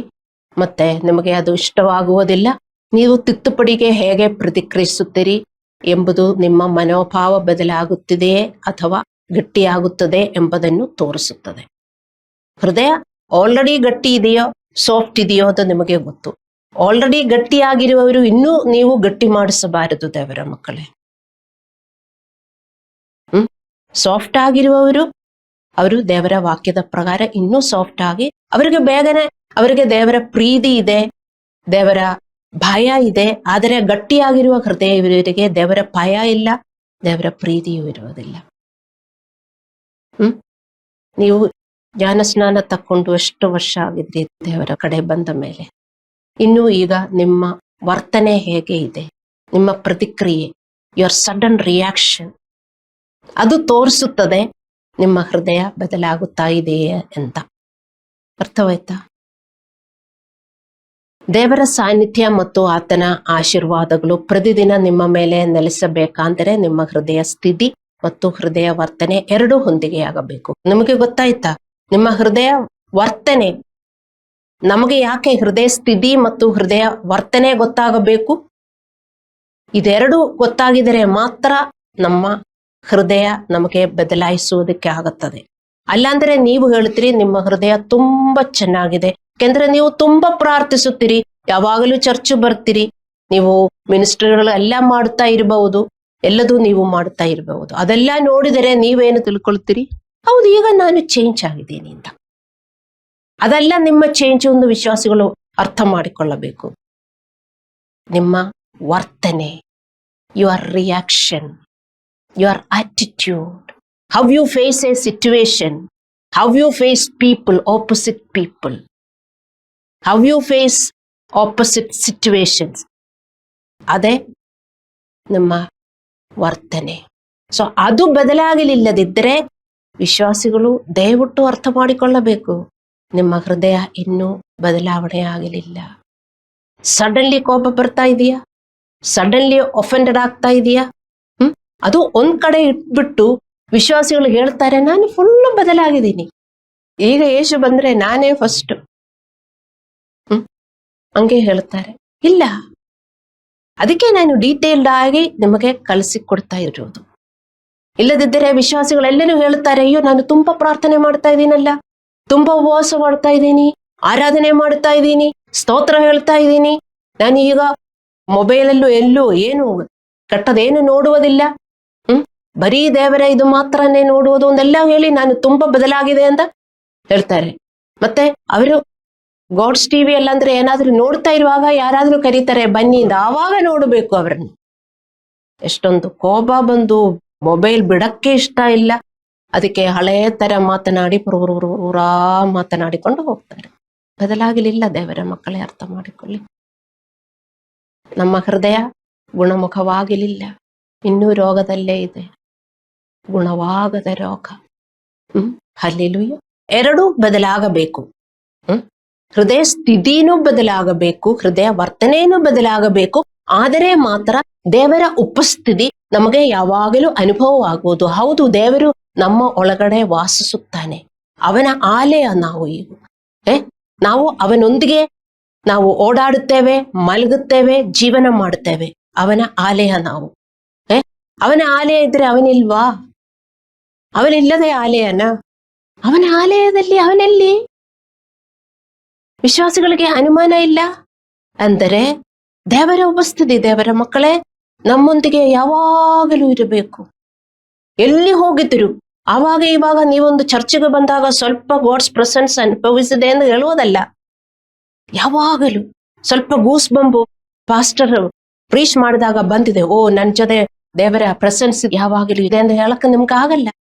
ಮತ್ತೆ ನಿಮಗೆ ಅದು ಇಷ್ಟವಾಗುವುದಿಲ್ಲ. ನೀವು ತಿದ್ದುಪಡಿಗೆ ಹೇಗೆ ಪ್ರತಿಕ್ರಿಯಿಸುತ್ತೀರಿ ಎಂಬುದು ನಿಮ್ಮ ಮನೋಭಾವ ಬದಲಾಗುತ್ತಿದೆಯೇ ಅಥವಾ ಗಟ್ಟಿಯಾಗುತ್ತದೆ ಎಂಬುದನ್ನು ತೋರಿಸುತ್ತದೆ. ಹೃದಯ ಆಲ್ರೆಡಿ ಗಟ್ಟಿ ಇದೆಯೋ ಸಾಫ್ಟ್ ಇದೆಯೋ ಅದು ನಿಮಗೆ ಗೊತ್ತು. ಆಲ್ರೆಡಿ ಗಟ್ಟಿಯಾಗಿರುವವರು ಇನ್ನೂ ನೀವು ಗಟ್ಟಿ ಮಾಡಿಸಬಾರದು ದೇವರ ಮಕ್ಕಳೇ. ಸಾಫ್ಟ್ ಆಗಿರುವವರು ಅವರು ದೇವರ ವಾಕ್ಯದ ಪ್ರಕಾರ ಇನ್ನೂ ಸಾಫ್ಟ್ ಆಗಿ, ಅವರಿಗೆ ಬೇಗನೆ, ಅವರಿಗೆ ದೇವರ ಪ್ರೀತಿ ಇದೆ, ದೇವರ ಭಯ ಇದೆ. ಆದರೆ ಗಟ್ಟಿಯಾಗಿರುವ ಹೃದಯ ಇವರಿಗೆ ದೇವರ ಭಯ ಇಲ್ಲ, ದೇವರ ಪ್ರೀತಿಯೂ ಇರುವುದಿಲ್ಲ. ನೀವು ಜ್ಞಾನ ಸ್ನಾನ ತಕ್ಕೊಂಡು ಎಷ್ಟು ವರ್ಷ ಆಗಿದ್ರಿ ದೇವರ ಕಡೆ ಬಂದ ಮೇಲೆ? ಇನ್ನು ಈಗ ನಿಮ್ಮ ವರ್ತನೆ ಹೇಗೆ ಇದೆ, ನಿಮ್ಮ ಪ್ರತಿಕ್ರಿಯೆ, ಯುವರ್ ಸಡನ್ ರಿಯಾಕ್ಷನ್, ಅದು ತೋರಿಸುತ್ತದೆ ನಿಮ್ಮ ಹೃದಯ ಬದಲಾಗುತ್ತಾ ಇದೆಯೇ ಅಂತ. ಅರ್ಥವಾಯ್ತಾ? ದೇವರ ಸಾನ್ನಿಧ್ಯ ಮತ್ತು ಆತನ ಆಶೀರ್ವಾದಗಳು ಪ್ರತಿದಿನ ನಿಮ್ಮ ಮೇಲೆ ನೆಲೆಸಬೇಕಂದರೆ ನಿಮ್ಮ ಹೃದಯ ಸ್ಥಿತಿ ಮತ್ತು ಹೃದಯ ವರ್ತನೆ ಎರಡೂ ಹೊಂದಿಗೆಯಾಗಬೇಕು. ನಿಮಗೆ ಗೊತ್ತಾಯ್ತಾ? ನಿಮ್ಮ ಹೃದಯ ವರ್ತನೆ, ನಮಗೆ ಯಾಕೆ ಹೃದಯ ಸ್ಥಿತಿ ಮತ್ತು ಹೃದಯ ವರ್ತನೆ ಗೊತ್ತಾಗಬೇಕು? ಇದೆರಡು ಗೊತ್ತಾಗಿದರೆ ಮಾತ್ರ ನಮ್ಮ ಹೃದಯ ನಮಗೆ ಬದಲಾಯಿಸುವುದಕ್ಕೆ ಆಗುತ್ತದೆ. ಅಲ್ಲಾಂದ್ರೆ ನೀವು ಹೇಳ್ತೀರಿ ನಿಮ್ಮ ಹೃದಯ ತುಂಬಾ ಚೆನ್ನಾಗಿದೆ, ಯಾಕೆಂದ್ರೆ ನೀವು ತುಂಬಾ ಪ್ರಾರ್ಥಿಸುತ್ತೀರಿ, ಯಾವಾಗಲೂ ಚರ್ಚ್ ಬರ್ತೀರಿ, ನೀವು ಮಿನಿಸ್ಟ್ರಿಗಳು ಎಲ್ಲ ಮಾಡ್ತಾ ಇರಬಹುದು, ಎಲ್ಲದೂ ನೀವು ಮಾಡ್ತಾ ಇರಬಹುದು. ಅದೆಲ್ಲ ನೋಡಿದರೆ ನೀವೇನು ತಿಳ್ಕೊಳ್ತೀರಿ? ಹೌದು, ಈಗ ನಾನು ಚೇಂಜ್ ಆಗಿದ್ದೀನಿ ಅಂತ. ಅದೆಲ್ಲ ನಿಮ್ಮ ಚೇಂಜ್ ಒಂದು ವಿಶ್ವಾಸಿಗಳು ಅರ್ಥ ಮಾಡಿಕೊಳ್ಳಬೇಕು. ನಿಮ್ಮ ವರ್ತನೆ, your reaction, your attitude, how you face a situation, how you face people, opposite people, how you face opposite situations, ಅದೇ ನಿಮ್ಮ ವರ್ತನೆ. ಸೊ ಅದು ಬದಲಾಗಲಿಲ್ಲದಿದ್ದರೆ ವಿಶ್ವಾಸಿಗಳು ದಯವಿಟ್ಟು ಅರ್ಥ ಮಾಡಿಕೊಳ್ಳಬೇಕು, ನಿಮ್ಮ ಹೃದಯ ಇನ್ನೂ ಬದಲಾವಣೆ ಆಗಲಿಲ್ಲ. ಸಡನ್ಲಿ ಕೋಪ ಬರ್ತಾ ಇದೆಯಾ? ಸಡನ್ಲಿ ಒಫೆಂಡೆಡ್ ಆಗ್ತಾ ಇದೆಯಾ? ಅದು ಒಂದ್ ಕಡೆ ಇಟ್ಬಿಟ್ಟು ವಿಶ್ವಾಸಿಗಳು ಹೇಳ್ತಾರೆ ನಾನು ಫುಲ್ ಬದಲಾಗಿದ್ದೀನಿ, ಈಗ ಯೇಸು ಬಂದ್ರೆ ನಾನೇ ಫಸ್ಟ್, ಹಂಗೆ ಹೇಳ್ತಾರೆ. ಇಲ್ಲ, ಅದಕ್ಕೆ ನಾನು ಡೀಟೇಲ್ಡ್ ಆಗಿ ನಿಮಗೆ ಕಳಿಸಿಕೊಡ್ತಾ ಇರೋದು. ಇಲ್ಲದಿದ್ದರೆ ವಿಶ್ವಾಸಿಗಳೆಲ್ಲರೂ ಹೇಳ್ತಾರೆ, ಅಯ್ಯೋ ನಾನು ತುಂಬಾ ಪ್ರಾರ್ಥನೆ ಮಾಡ್ತಾ ಇದ್ದೀನಲ್ಲ, ತುಂಬಾ ಉಪವಾಸ ಮಾಡ್ತಾ ಇದ್ದೀನಿ, ಆರಾಧನೆ ಮಾಡ್ತಾ ಇದ್ದೀನಿ, ಸ್ತೋತ್ರ ಹೇಳ್ತಾ ಇದ್ದೀನಿ, ನಾನು ಈಗ ಮೊಬೈಲಲ್ಲೂ ಎಲ್ಲೂ ಏನು ಕೆಟ್ಟದೇನು ನೋಡುವುದಿಲ್ಲ, ಬರೀ ದೇವರ ಇದು ಮಾತ್ರನೇ ನೋಡುವುದು ಒಂದೆಲ್ಲ ಹೇಳಿ ನಾನು ತುಂಬಾ ಬದಲಾಗಿದೆ ಅಂತ ಹೇಳ್ತಾರೆ. ಮತ್ತೆ ಅವರು ಗಾಡ್ಸ್ ಟಿವಿ ಎಲ್ಲ ಅಂದ್ರೆ ಏನಾದ್ರೂ ನೋಡ್ತಾ ಇರುವಾಗ ಯಾರಾದ್ರೂ ಕರೀತಾರೆ ಬನ್ನಿ ಅಂತ, ಆವಾಗ ನೋಡಬೇಕು ಅವರನ್ನು. ಎಷ್ಟೊಂದು ಕೋಪ ಬಂದು ಮೊಬೈಲ್ ಬಿಡಕ್ಕೆ ಇಷ್ಟ ಇಲ್ಲ, ಅದಕ್ಕೆ ಹಳೆಯ ತರ ಮಾತನಾಡಿ ಪುರುರಾ ಮಾತನಾಡಿಕೊಂಡು ಹೋಗ್ತಾರೆ. ಬದಲಾಗಲಿಲ್ಲ ದೇವರ ಮಕ್ಕಳೇ, ಅರ್ಥ ಮಾಡಿಕೊಳ್ಳಿ. ನಮ್ಮ ಹೃದಯ ಗುಣಮುಖವಾಗಲಿಲ್ಲ, ಇನ್ನೂ ರೋಗದಲ್ಲೇ ಇದೆ, ಗುಣವಾಗದ ರೋಗ. ಹಲ್ಲೆಲೂಯಾ. ಎರಡೂ ಬದಲಾಗಬೇಕು. ಹೃದಯ ಸ್ಥಿತಿನೂ ಬದಲಾಗಬೇಕು, ಹೃದಯ ವರ್ತನೆಯೂ ಬದಲಾಗಬೇಕು, ಆದರೆ ಮಾತ್ರ ದೇವರ ಉಪಸ್ಥಿತಿ ನಮಗೆ ಯಾವಾಗಲೂ ಅನುಭವವಾಗುವುದು. ಹೌದು, ದೇವರು ನಮ್ಮ ಒಳಗಡೆ ವಾಸಿಸುತ್ತಾನೆ. ಅವನ ಆಲಯ ನಾವು ಈಗ. ನಾವು ಅವನೊಂದಿಗೆ ನಾವು ಓಡಾಡುತ್ತೇವೆ, ಮಲಗುತ್ತೇವೆ, ಜೀವನ ಮಾಡುತ್ತೇವೆ. ಅವನ ಆಲಯ ನಾವು. ಅವನ ಆಲಯ ಇದ್ರೆ ಅವನಿಲ್ವಾ? ಅವನಿಲ್ಲದೆ ಆಲಯನ? ಅವನ ಆಲಯದಲ್ಲಿ ಅವನಲ್ಲಿ ವಿಶ್ವಾಸಿಗಳಿಗೆ ಅನುಮಾನ ಇಲ್ಲ. ಅಂದರೆ ದೇವರ ಉಪಸ್ಥಿತಿ, ದೇವರ ಮಕ್ಕಳೇ, ನಮ್ಮೊಂದಿಗೆ ಯಾವಾಗಲೂ ಇರಬೇಕು. ಎಲ್ಲಿ ಹೋಗಿದ್ರು, ಆವಾಗ ಇವಾಗ ನೀವೊಂದು ಚರ್ಚೆಗೆ ಬಂದಾಗ ಸ್ವಲ್ಪ ಗಾಡ್ಸ್ ಪ್ರೆಸೆನ್ಸ್ ಅನುಭವಿಸಿದೆ ಎಂದು ಹೇಳುವುದಲ್ಲ. ಯಾವಾಗಲೂ ಸ್ವಲ್ಪ ಗೂಸ್ ಬಂಬು ಪಾಸ್ಟರ್ ಪ್ರೀಚ್ ಮಾಡಿದಾಗ ಬಂದಿದೆ, ಓ ನನ್ನ ಜೊತೆ ದೇವರ ಪ್ರೆಸೆನ್ಸ್ ಯಾವಾಗಲೂ ಇದೆ ಅಂತ ಹೇಳಕ್ಕೆ ನಿಮ್ಗೆ ಆಗಲ್ಲ.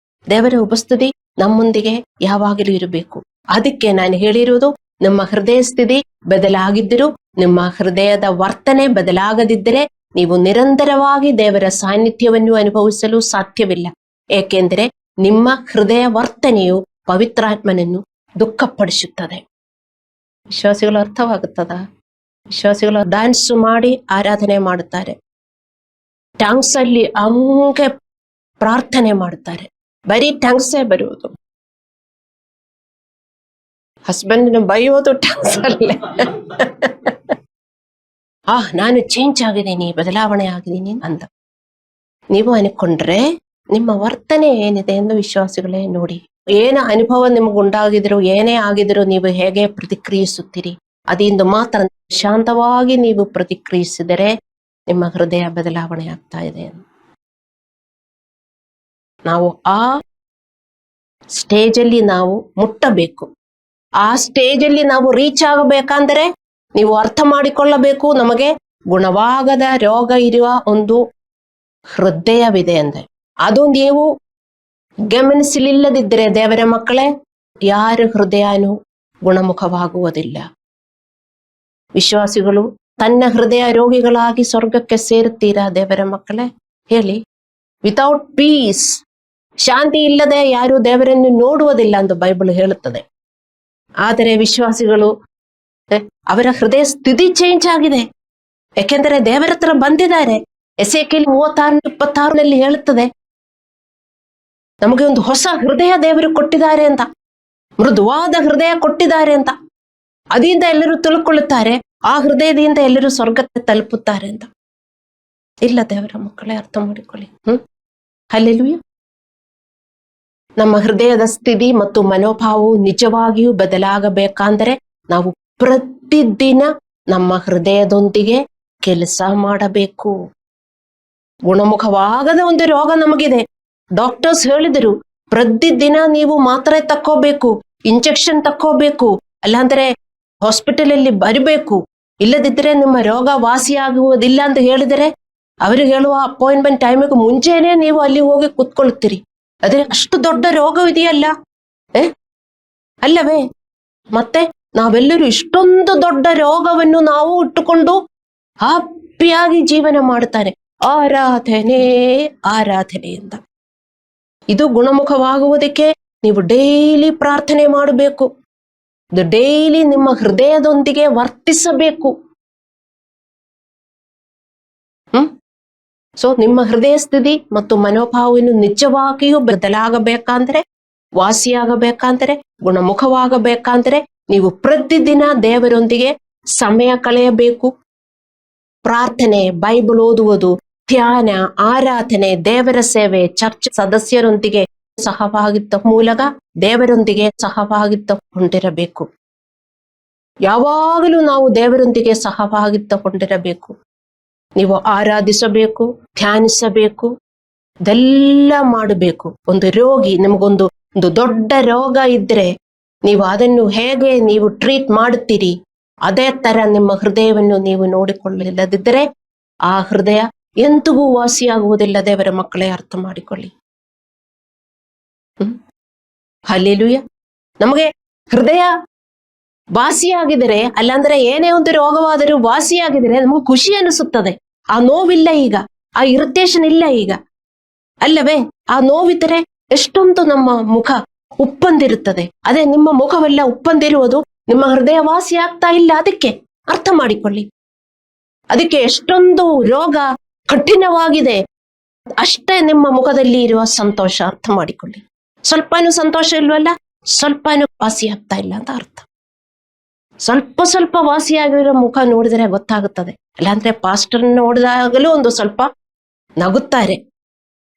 ದೇವರ ಉಪಸ್ಥಿತಿ ನಮ್ಮೊಂದಿಗೆ ಯಾವಾಗಲೂ ಇರಬೇಕು. ಅದಕ್ಕೆ ನಾನು ಹೇಳಿರುವುದು, ನಿಮ್ಮ ಹೃದಯ ಸ್ಥಿತಿ ಬದಲಾಗಿದ್ದರೂ, ನಿಮ್ಮ ಹೃದಯದ ವರ್ತನೆ ಬದಲಾಗದಿದ್ದರೆ ನೀವು ನಿರಂತರವಾಗಿ ದೇವರ ಸಾನ್ನಿಧ್ಯವನ್ನು ಅನುಭವಿಸಲು ಸಾಧ್ಯವಿಲ್ಲ. ಏಕೆಂದರೆ ನಿಮ್ಮ ಹೃದಯ ವರ್ತನೆಯು ಪವಿತ್ರಾತ್ಮನನ್ನು ದುಃಖಪಡಿಸುತ್ತದೆ. ವಿಶ್ವಾಸಿಗಳು ಅರ್ಥವಾಗುತ್ತದ? ವಿಶ್ವಾಸಿಗಳು ಡ್ಯಾನ್ಸ್ ಮಾಡಿ ಆರಾಧನೆ ಮಾಡುತ್ತಾರೆ, ಟ್ಯಾಂಕ್ಸ್ ಅಲ್ಲಿ ಹಂಗೆ ಪ್ರಾರ್ಥನೆ ಮಾಡುತ್ತಾರೆ, ಬರೀ ಟ್ಯಾಂಕ್ಸೇ ಬರುವುದು. ಹಸ್ಬೆಂಡ್ ಬೈಯೋದು ಟ್ಯಾಂಕ್ಸ್ ಅಲ್ಲೇ. ನಾನು ಚೇಂಜ್ ಆಗಿದ್ದೀನಿ, ಬದಲಾವಣೆ ಆಗಿದ್ದೀನಿ ಅಂತ ನೀವು ಅನ್ಕೊಂಡ್ರೆ ನಿಮ್ಮ ವರ್ತನೆ ಏನಿದೆ ಎಂದು ವಿಶ್ವಾಸಿಗಳೇ ನೋಡಿ. ಏನ ಅನುಭವ ನಿಮಗೆ ಉಂಟಾಗಿದ್ರು, ಏನೇ ಆಗಿದ್ರು ನೀವು ಹೇಗೆ ಪ್ರತಿಕ್ರಿಯಿಸುತ್ತೀರಿ? ಅದರಿಂದ ಮಾತ್ರ ಶಾಂತವಾಗಿ ನೀವು ಪ್ರತಿಕ್ರಿಯಿಸಿದರೆ ನಿಮ್ಮ ಹೃದಯ ಬದಲಾವಣೆ ಆಗ್ತಾ ಇದೆ. ನಾವು ಆ ಸ್ಟೇಜಲ್ಲಿ ನಾವು ಮುಟ್ಟಬೇಕು. ಆ ಸ್ಟೇಜಲ್ಲಿ ನಾವು ರೀಚ್ ಆಗಬೇಕಂದ್ರೆ ನೀವು ಅರ್ಥ ಮಾಡಿಕೊಳ್ಳಬೇಕು, ನಮಗೆ ಗುಣವಾಗದ ರೋಗ ಇರುವ ಒಂದು ಹೃದಯವಿದೆ ಅಂದ್ರೆ. ಅದು ನೀವು ಗಮನಿಸಲಿಲ್ಲದಿದ್ದರೆ ದೇವರ ಮಕ್ಕಳೇ, ಯಾರ ಹೃದಯನೂ ಗುಣಮುಖವಾಗುವುದಿಲ್ಲ. ವಿಶ್ವಾಸಿಗಳು ತನ್ನ ಹೃದಯ ರೋಗಿಗಳಾಗಿ ಸ್ವರ್ಗಕ್ಕೆ ಸೇರುತ್ತೀರಾ ದೇವರ ಮಕ್ಕಳೇ? ಹೇಳಿ. ವಿತೌಟ್ ಪೀಸ್, ಶಾಂತಿ ಇಲ್ಲದೆ ಯಾರು ದೇವರನ್ನು ನೋಡುವುದಿಲ್ಲ ಎಂದು ಬೈಬಲ್ ಹೇಳುತ್ತದೆ. ಆದರೆ ವಿಶ್ವಾಸಿಗಳು ಅವರ ಹೃದಯ ಸ್ಥಿತಿ ಚೇಂಜ್ ಆಗಿದೆ. ಯಾಕೆಂದರೆ ದೇವರ ಹತ್ರ ಬಂದಿದ್ದಾರೆ. ಎಸೆಕಿಯೇಲ್ 36:26 ಹೇಳುತ್ತದೆ, ನಮಗೆ ಒಂದು ಹೊಸ ಹೃದಯ ದೇವರು ಕೊಟ್ಟಿದ್ದಾರೆ ಅಂತ, ಮೃದುವಾದ ಹೃದಯ ಕೊಟ್ಟಿದ್ದಾರೆ ಅಂತ. ಅದರಿಂದ ಎಲ್ಲರೂ ತಿಳ್ಕೊಳ್ಳುತ್ತಾರೆ, ಆ ಹೃದಯದಿಂದ ಎಲ್ಲರೂ ಸ್ವರ್ಗಕ್ಕೆ ತಲುಪುತ್ತಾರೆ ಅಂತ. ಇಲ್ಲ ದೇವರ ಮಕ್ಕಳೇ, ಅರ್ಥ ಮಾಡಿಕೊಳ್ಳಿ. ಹಲ್ಲೆಲೂಯಾ. ನಮ್ಮ ಹೃದಯದ ಸ್ಥಿತಿ ಮತ್ತು ಮನೋಭಾವವು ನಿಜವಾಗಿಯೂ ಬದಲಾಗಬೇಕಂದ್ರೆ ನಾವು ಪ್ರತಿದಿನ ನಮ್ಮ ಹೃದಯದೊಂದಿಗೆ ಕೆಲಸ ಮಾಡಬೇಕು. ಗುಣಮುಖವಾಗದ ಒಂದು ರೋಗ ನಮಗಿದೆ. ಡಾಕ್ಟರ್ಸ್ ಹೇಳಿದರು, ಪ್ರತಿದಿನ ನೀವು ಮಾತ್ರೆ ತಕ್ಕೋಬೇಕು, ಇಂಜೆಕ್ಷನ್ ತಕ್ಕೋಬೇಕು, ಅಲ್ಲಾಂದ್ರೆ ಹಾಸ್ಪಿಟಲ್ ಅಲ್ಲಿ ಬರಬೇಕು, ಇಲ್ಲದಿದ್ದರೆ ನಿಮ್ಮ ರೋಗ ವಾಸಿಯಾಗುವುದಿಲ್ಲ ಅಂತ ಹೇಳಿದರೆ ಅವರು ಹೇಳುವ ಅಪಾಯಿಂಟ್ಮೆಂಟ್ ಟೈಮಿಗೆ ಮುಂಚೆನೆ ನೀವು ಅಲ್ಲಿ ಹೋಗಿ ಕೂತ್ಕೊಳ್ತೀರಿ. ಅದೇ ಅಷ್ಟು ದೊಡ್ಡ ರೋಗವಿದೆಯಲ್ಲ, ಅಲ್ಲವೇ? ಮತ್ತೆ ನಾವೆಲ್ಲರೂ ಇಷ್ಟೊಂದು ದೊಡ್ಡ ರೋಗವನ್ನು ನಾವು ಇಟ್ಟುಕೊಂಡು ಹ್ಯಾಪಿಯಾಗಿ ಜೀವನ ಮಾಡುತ್ತಾರೆ. ಆರಾಧನೆ ಆರಾಧನೆ ಅಂತ. ಇದು ಗುಣಮುಖವಾಗುವುದಕ್ಕೆ ನೀವು ಡೈಲಿ ಪ್ರಾರ್ಥನೆ ಮಾಡಬೇಕು. ಇದು ಡೈಲಿ ನಿಮ್ಮ ಹೃದಯದೊಂದಿಗೆ ವರ್ತಿಸಬೇಕು. ಸೊ ನಿಮ್ಮ ಹೃದಯ ಸ್ಥಿತಿ ಮತ್ತು ಮನೋಭಾವವನ್ನು ನಿಜವಾಗಿಯೂ ಬದಲಾಗಬೇಕಂದ್ರೆ, ವಾಸಿಯಾಗಬೇಕಂದ್ರೆ, ಗುಣಮುಖವಾಗಬೇಕಂದ್ರೆ ನೀವು ಪ್ರತಿದಿನ ದೇವರೊಂದಿಗೆ ಸಮಯ ಕಳೆಯಬೇಕು. ಪ್ರಾರ್ಥನೆ, ಬೈಬಲ್ ಓದುವುದು, ಧ್ಯಾನ, ಆರಾಧನೆ, ದೇವರ ಸೇವೆ, ಚರ್ಚ್ ಸದಸ್ಯರೊಂದಿಗೆ ಸಹಭಾಗಿತ್ವ ಮೂಲಕ ದೇವರೊಂದಿಗೆ ಸಹಭಾಗಿತ್ವ ಹೊಂದಿರಬೇಕು. ಯಾವಾಗಲೂ ನಾವು ದೇವರೊಂದಿಗೆ ಸಹಭಾಗಿತ್ವ ಹೊಂದಿರಬೇಕು. ನೀವು ಆರಾಧಿಸಬೇಕು, ಧ್ಯಾನಿಸಬೇಕು, ಇದೆಲ್ಲ ಮಾಡಬೇಕು. ಒಂದು ರೋಗಿ, ನಿಮಗೊಂದು ದೊಡ್ಡ ರೋಗ ಇದ್ರೆ ನೀವು ಅದನ್ನು ಹೇಗೆ ನೀವು ಟ್ರೀಟ್ ಮಾಡುತ್ತೀರಿ, ಅದೇ ತರ ನಿಮ್ಮ ಹೃದಯವನ್ನು ನೀವು ನೋಡಿಕೊಳ್ಳಿಲ್ಲದಿದ್ದರೆ ಆ ಹೃದಯ ಎಂದಿಗೂ ವಾಸಿಯಾಗುವುದಿಲ್ಲ. ದೇವರ ಮಕ್ಕಳೇ, ಅರ್ಥ ಮಾಡಿಕೊಳ್ಳಿ. ಹಲ್ಲೆಲೂಯಾ. ನಮಗೆ ಹೃದಯ ವಾಸಿಯಾಗಿದರೆ, ಅಲ್ಲಾಂದ್ರೆ ಏನೇ ಒಂದು ರೋಗವಾದರೂ ವಾಸಿಯಾಗಿದರೆ ನಮಗೆ ಖುಷಿ ಅನಿಸುತ್ತದೆ. ಆ ನೋವಿಲ್ಲ ಈಗ, ಆ ಇರಿಟೇಷನ್ ಇಲ್ಲ ಈಗ, ಅಲ್ಲವೇ? ಆ ನೋವಿದ್ದರೆ ಎಷ್ಟೊಂದು ನಮ್ಮ ಮುಖ ಉಪ್ಪಂದಿರುತ್ತದೆ. ಅದೇ ನಿಮ್ಮ ಮುಖವೆಲ್ಲ ಉಪ್ಪಂದಿರುವುದು ನಿಮ್ಮ ಹೃದಯ ವಾಸಿ ಆಗ್ತಾ ಇಲ್ಲ. ಅದಕ್ಕೆ ಅರ್ಥ ಮಾಡಿಕೊಳ್ಳಿ. ಅದಕ್ಕೆ ಎಷ್ಟೊಂದು ರೋಗ ಕಠಿಣವಾಗಿದೆ. ಅಷ್ಟೇ ನಿಮ್ಮ ಮುಖದಲ್ಲಿ ಇರುವ ಸಂತೋಷ. ಅರ್ಥ ಮಾಡಿಕೊಳ್ಳಿ. ಸ್ವಲ್ಪನೂ ಸಂತೋಷ ಇಲ್ವಲ್ಲ, ಸ್ವಲ್ಪನೂ ವಾಸಿ ಆಗ್ತಾ ಇಲ್ಲ ಅಂತ ಅರ್ಥ. ಸ್ವಲ್ಪ ವಾಸಿಯಾಗಿರೋ ಮುಖ ನೋಡಿದ್ರೆ ಗೊತ್ತಾಗುತ್ತದೆ. ಇಲ್ಲಾಂದ್ರೆ ಪಾಸ್ಟರ್ ನೋಡಿದಾಗಲೂ ಒಂದು ಸ್ವಲ್ಪ ನಗುತ್ತಾರೆ,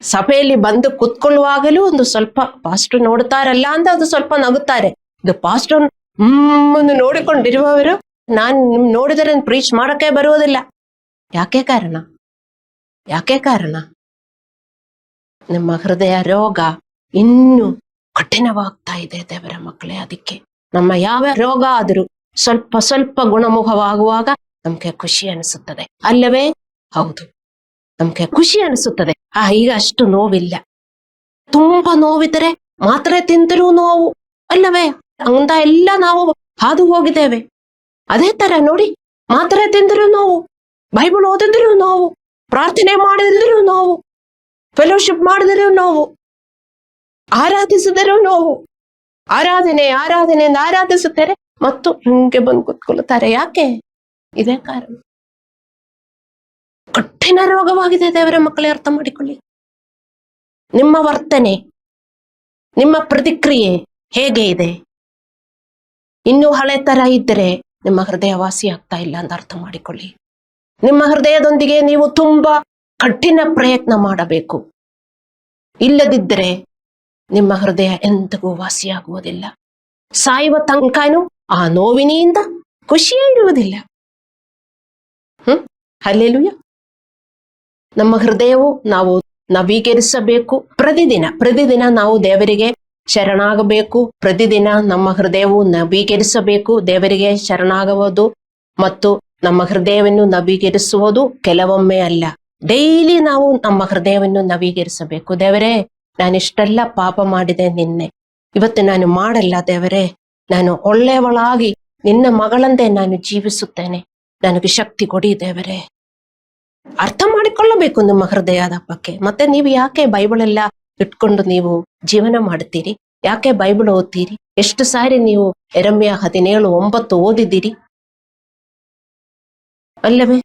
ಸಭೆಯಲ್ಲಿ ಬಂದು ಕುತ್ಕೊಳ್ಳುವಾಗಲೂ ಒಂದು ಸ್ವಲ್ಪ ಪಾಸ್ಟರ್ ನೋಡ್ತಾರಲ್ಲ ಅಂತ ಅದು ಸ್ವಲ್ಪ ನಗುತ್ತಾರೆ. ಇದು ಪಾಸ್ಟರ್ ನೋಡಿಕೊಂಡಿರುವವರು ನಾನು ನೋಡಿದರೆ ಪ್ರೀಚ್ ಮಾಡಕ್ಕೆ ಬರುವುದಿಲ್ಲ. ಯಾಕೆ ಕಾರಣ? ನಿಮ್ಮ ಹೃದಯ ರೋಗ ಇನ್ನೂ ಕಠಿಣವಾಗ್ತಾ ಇದೆ ದೇವರ ಮಕ್ಕಳೇ. ಅದಕ್ಕೆ ನಮ್ಮ ಯಾವ ರೋಗ ಆದರೂ ಸ್ವಲ್ಪ ಗುಣಮುಖವಾಗುವಾಗ ನಮ್ಗೆ ಖುಷಿ ಅನಿಸುತ್ತದೆ, ಅಲ್ಲವೇ? ಹೌದು, ನಮ್ಗೆ ಖುಷಿ ಅನಿಸುತ್ತದೆ. ಈಗ ಅಷ್ಟು ನೋವಿಲ್ಲ. ತುಂಬಾ ನೋವಿದ್ರೆ ಮಾತ್ರೆ ತಿಂದರೂ ನೋವು, ಅಲ್ಲವೇ? ಅಂತ ಎಲ್ಲ ನಾವು ಹಾದು ಹೋಗಿದ್ದೇವೆ. ಅದೇ ತರ ನೋಡಿ, ಮಾತ್ರೆ ತಿಂದರೂ ನೋವು, ಬೈಬಲ್ ಓದಿದ್ರು ನೋವು, ಪ್ರಾರ್ಥನೆ ಮಾಡಿದ್ರು ನೋವು, ಫೆಲೋಶಿಪ್ ಮಾಡಿದ್ರು ನೋವು, ಆರಾಧಿಸಿದರೂ ನೋವು. ಆರಾಧನೆ ಎಂದು ಆರಾಧಿಸುತ್ತಾರೆ ಮತ್ತು ಹಿಂಗೆ ಬಂದು ಕೂತ್ಕೊಳ್ಳುತ್ತಾರೆ. ಯಾಕೆ? ಇದೇ ಕಾರಣ. ಕಠಿಣ ರೋಗವಾಗಿದೆ ದೇವರ ಮಕ್ಕಳೇ, ಅರ್ಥ ಮಾಡಿಕೊಳ್ಳಿ. ನಿಮ್ಮ ವರ್ತನೆ, ನಿಮ್ಮ ಪ್ರತಿಕ್ರಿಯೆ ಹೇಗೆ ಇದೆ? ಇನ್ನೂ ಹಳೆ ತರ ಇದ್ದರೆ ನಿಮ್ಮ ಹೃದಯ ವಾಸಿ ಆಗ್ತಾ ಇಲ್ಲ ಅಂತ ಅರ್ಥ ಮಾಡಿಕೊಳ್ಳಿ. ನಿಮ್ಮ ಹೃದಯದೊಂದಿಗೆ ನೀವು ತುಂಬಾ ಕಠಿಣ ಪ್ರಯತ್ನ ಮಾಡಬೇಕು. ಇಲ್ಲದಿದ್ದರೆ ನಿಮ್ಮ ಹೃದಯ ಎಂದಿಗೂ ವಾಸಿಯಾಗುವುದಿಲ್ಲ. ಸಾಯುವ ತನಕನೂ ಆ ನೋವಿನಿಂದ ಖುಷಿಯೇ ಇರುವುದಿಲ್ಲ. ಹಲ್ಲೆಲೂಯಾ. ನಮ್ಮ ಹೃದಯವು ನಾವು ನವೀಕರಿಸಬೇಕು. ಪ್ರತಿದಿನ ನಾವು ದೇವರಿಗೆ ಶರಣಾಗಬೇಕು. ಪ್ರತಿದಿನ ನಮ್ಮ ಹೃದಯವು ನವೀಕರಿಸಬೇಕು, ದೇವರಿಗೆ ಶರಣಾಗುವುದು. ಮತ್ತು ನಮ್ಮ ಹೃದಯವನ್ನು ನವೀಕರಿಸುವುದು ಕೆಲವೊಮ್ಮೆ ಅಲ್ಲ, ಡೈಲಿ ನಾವು ನಮ್ಮ ಹೃದಯವನ್ನು ನವೀಕರಿಸಬೇಕು. ದೇವರೇ, ನಾನಿಷ್ಟೆಲ್ಲ ಪಾಪ ಮಾಡಿದೆ ನಿನ್ನೆ, ಇವತ್ತು ನಾನು ಮಾಡಲ್ಲ ದೇವರೇ, ನಾನು ಒಳ್ಳೆಯವಳಾಗಿ ನಿನ್ನ ಮಗಳಂತೆ ನಾನು ಜೀವಿಸುತ್ತೇನೆ, ನನಗೆ ಶಕ್ತಿ ಕೊಡಿ ದೇವರೇ. ಅರ್ಥ ಮಾಡಿಕೊಳ್ಳಬೇಕು ನಿಮ್ಮ ಹೃದಯದ ಬಗ್ಗೆ. ಮತ್ತೆ ನೀವು ಯಾಕೆ ಬೈಬಲ್ ಎಲ್ಲ ಇಟ್ಕೊಂಡು ನೀವು ಜೀವನ ಮಾಡುತ್ತೀರಿ? ಯಾಕೆ ಬೈಬಲ್ ಓದ್ತೀರಿ? ಎಷ್ಟು ಸಾರಿ ನೀವು ಯೆರೆಮೀಯ 17:9 ಓದಿದ್ದೀರಿ, ಅಲ್ಲವೇ?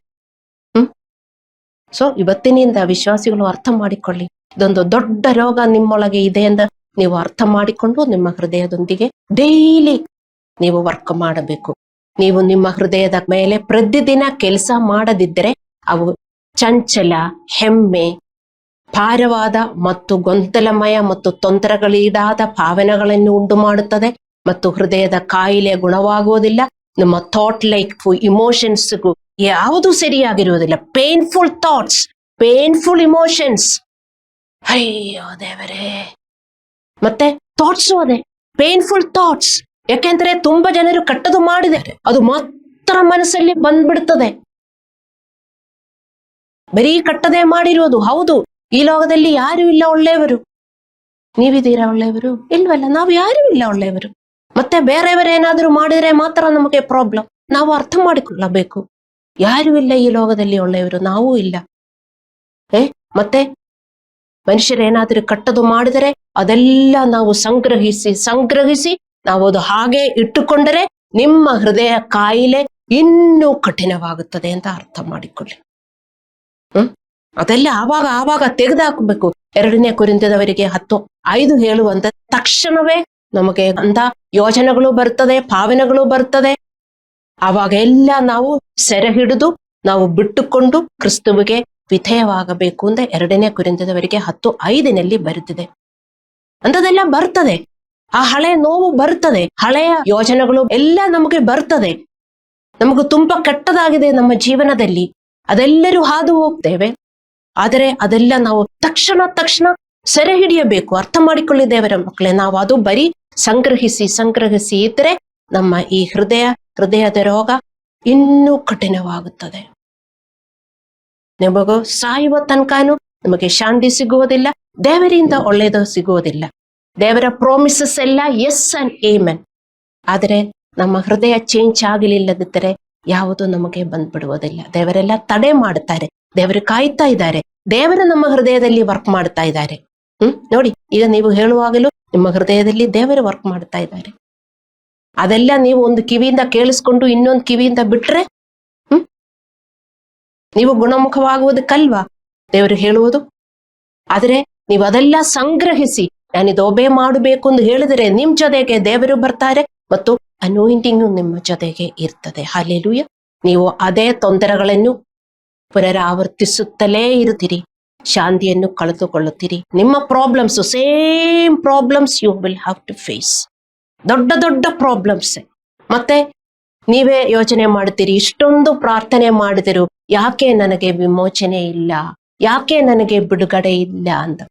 ಸೊ ಇವತ್ತಿನಿಂದ ವಿಶ್ವಾಸಿಗಳು ಅರ್ಥ ಮಾಡಿಕೊಳ್ಳಿ, ಇದೊಂದು ದೊಡ್ಡ ರೋಗ ನಿಮ್ಮೊಳಗೆ ಇದೆ ಎಂದು ನೀವು ಅರ್ಥ ಮಾಡಿಕೊಂಡು ನಿಮ್ಮ ಹೃದಯದೊಂದಿಗೆ ಡೈಲಿ ನೀವು ವರ್ಕ್ ಮಾಡಬೇಕು. ನೀವು ನಿಮ್ಮ ಹೃದಯದ ಮೇಲೆ ಪ್ರತಿದಿನ ಕೆಲಸ ಮಾಡದಿದ್ದರೆ ಅವು ಚಂಚಲ, ಹೆಮ್ಮೆ, ಭಾರವಾದ ಮತ್ತು ಗೊಂದಲಮಯ ಮತ್ತು ತೊಂದರೆಗಳೀಡಾದ ಭಾವನೆಗಳನ್ನು ಉಂಟು ಮಾಡುತ್ತದೆ ಮತ್ತು ಹೃದಯದ ಕಾಯಿಲೆ ಗುಣವಾಗುವುದಿಲ್ಲ. ನಮ್ಮ ಥಾಟ್ ಲೈಫ್, ಇಮೋಷನ್ಸ್ಗೂ ಯಾವುದು ಸರಿಯಾಗಿರುವುದಿಲ್ಲ. Painful thoughts, painful emotions. ಅಯ್ಯೋ ದೇವರೇ. ಮತ್ತೆ ಥಾಟ್ಸು ಅದೇ ಪೇನ್ಫುಲ್ ಥಾಟ್ಸ್. ಯಾಕೆಂದ್ರೆ ತುಂಬಾ ಜನರು ಕೆಟ್ಟದು ಮಾಡಿದ್ದಾರೆ, ಅದು ಮಾತ್ರ ಮನಸ್ಸಲ್ಲಿ ಬಂದ್ಬಿಡ್ತದೆ. ಬರೀ ಕಟ್ಟದೆ ಮಾಡಿರೋದು. ಹೌದು, ಈ ಲೋಕದಲ್ಲಿ ಯಾರು ಇಲ್ಲ ಒಳ್ಳೆಯವರು. ನೀವಿದ್ದೀರಾ ಒಳ್ಳೆಯವರು? ಇಲ್ವಲ್ಲ, ನಾವು ಯಾರು ಇಲ್ಲ ಒಳ್ಳೆಯವರು. ಮತ್ತೆ ಬೇರೆಯವರೇನಾದ್ರೂ ಮಾಡಿದ್ರೆ ಮಾತ್ರ ನಮಗೆ ಪ್ರಾಬ್ಲಮ್. ನಾವು ಅರ್ಥ ಮಾಡಿಕೊಳ್ಳಬೇಕು, ಯಾರು ಇಲ್ಲ ಈ ಲೋಕದಲ್ಲಿ ಒಳ್ಳೆಯವರು, ನಾವೂ ಇಲ್ಲ. ಮತ್ತೆ ಮನುಷ್ಯರೇನಾದ್ರೂ ಕಟ್ಟದು ಮಾಡಿದರೆ ಅದೆಲ್ಲ ನಾವು ಸಂಗ್ರಹಿಸಿ ನಾವು ಅದು ಹಾಗೆ ಇಟ್ಟುಕೊಂಡರೆ ನಿಮ್ಮ ಹೃದಯ ಕಾಯಿಲೆ ಇನ್ನೂ ಕಠಿಣವಾಗುತ್ತದೆ ಅಂತ ಅರ್ಥ ಮಾಡಿಕೊಳ್ಳಿ. ಅದೆಲ್ಲ ಆವಾಗ ತೆಗೆದುಹಾಕಬೇಕು. 2 ಕೊರಿಂಥದವರಿಗೆ 10:5 ಹೇಳುವಂತ ತಕ್ಷಣವೇ ನಮಗೆ ಅಂತ ಯೋಜನೆಗಳು ಬರ್ತದೆ, ಭಾವನೆಗಳು ಬರ್ತದೆ. ಆವಾಗ ಎಲ್ಲ ನಾವು ಸೆರೆ ಹಿಡಿದು ನಾವು ಬಿಟ್ಟುಕೊಂಡು ಕ್ರಿಸ್ತುವಿಗೆ ವಿಧೇಯವಾಗಬೇಕು ಅಂತ 2 ಕೊರಿಂಥದವರಿಗೆ 10:5 ಬರುತ್ತಿದೆ. ಅಂತದೆಲ್ಲ ಬರ್ತದೆ. ಆ ಹಳೆ ನೋವು ಬರ್ತದೆ, ಹಳೆಯ ಯೋಜನೆಗಳು ಎಲ್ಲ ನಮಗೆ ಬರ್ತದೆ. ನಮಗೂ ತುಂಬಾ ಕೆಟ್ಟದಾಗಿದೆ ನಮ್ಮ ಜೀವನದಲ್ಲಿ, ಅದೆಲ್ಲರೂ ಹಾದು ಹೋಗ್ತೇವೆ. ಆದರೆ ಅದೆಲ್ಲ ನಾವು ತಕ್ಷಣ ಸೆರೆ ಹಿಡಿಯಬೇಕು. ಅರ್ಥ ಮಾಡಿಕೊಳ್ಳಿ ದೇವರ ಮಕ್ಕಳೇ, ನಾವು ಅದು ಬರೀ ಸಂಗ್ರಹಿಸಿ ಇದ್ರೆ ನಮ್ಮ ಈ ಹೃದಯದ ರೋಗ ಇನ್ನೂ ಕಠಿಣವಾಗುತ್ತದೆ. ನಿಮಗೂ ಸಾಯುವ ತನಕನೂ ನಮಗೆ ಶಾಂತಿ ಸಿಗುವುದಿಲ್ಲ, ದೇವರಿಂದ ಒಳ್ಳೆಯದು ಸಿಗುವುದಿಲ್ಲ. ದೇವರ ಪ್ರಾಮಿಸಸ್ ಎಲ್ಲ ಎಸ್ ಅಂಡ್ ಆಮೆನ್. ಆದರೆ ನಮ್ಮ ಹೃದಯ ಚೇಂಜ್ ಆಗಲಿಲ್ಲದಿದ್ದರೆ ಯಾವುದು ನಮಗೆ ಬಂದ್ಬಿಡುವುದಿಲ್ಲ. ದೇವರೆಲ್ಲ ತಡೆ ಮಾಡುತ್ತಾರೆ, ದೇವರು ಕಾಯ್ತಾ ಇದ್ದಾರೆ, ದೇವರು ನಮ್ಮ ಹೃದಯದಲ್ಲಿ ವರ್ಕ್ ಮಾಡ್ತಾ ಇದ್ದಾರೆ. ನೋಡಿ, ಈಗ ನೀವು ಹೇಳುವಾಗಲೂ ನಿಮ್ಮ ಹೃದಯದಲ್ಲಿ ದೇವರು ವರ್ಕ್ ಮಾಡ್ತಾ ಇದ್ದಾರೆ. ಅದೆಲ್ಲ ನೀವು ಒಂದು ಕಿವಿಯಿಂದ ಕೇಳಿಸ್ಕೊಂಡು ಇನ್ನೊಂದು ಕಿವಿಯಿಂದ ಬಿಟ್ರೆ ನೀವು ಗುಣಮುಖವಾಗುವುದಕ್ಕಲ್ವಾ ದೇವರು ಹೇಳುವುದು? ಆದರೆ ನೀವು ಅದೆಲ್ಲ ಸಂಗ್ರಹಿಸಿ ನಾನಿದು ಒಬೆ ಮಾಡಬೇಕು ಎಂದು ಹೇಳಿದರೆ ನಿಮ್ ಜೊತೆಗೆ ದೇವರು ಬರ್ತಾರೆ ಮತ್ತು ಅನಾಯಿಂಟಿಂಗು ನಿಮ್ಮ ಜೊತೆಗೆ ಇರ್ತದೆ. ಹಲ್ಲೆಲೂಯ. ನೀವು ಅದೇ ತೊಂದರೆಗಳನ್ನು ಪುನರಾವರ್ತಿಸುತ್ತಲೇ ಇರುತ್ತೀರಿ, ಶಾಂತಿಯನ್ನು ಕಳೆದುಕೊಳ್ಳುತ್ತೀರಿ. ನಿಮ್ಮ problems same problems you will have to face. ದೊಡ್ಡ ದೊಡ್ಡ ಪ್ರಾಬ್ಲಮ್ಸ್. ಮತ್ತೆ ನೀವೇ ಯೋಚನೆ ಮಾಡ್ತೀರಿ, ಇಷ್ಟೊಂದು ಪ್ರಾರ್ಥನೆ ಮಾಡಿದರು ಯಾಕೆ ನನಗೆ ವಿಮೋಚನೆ ಇಲ್ಲ, ಯಾಕೆ ನನಗೆ ಬಿಡುಗಡೆ ಇಲ್ಲ ಅಂತ.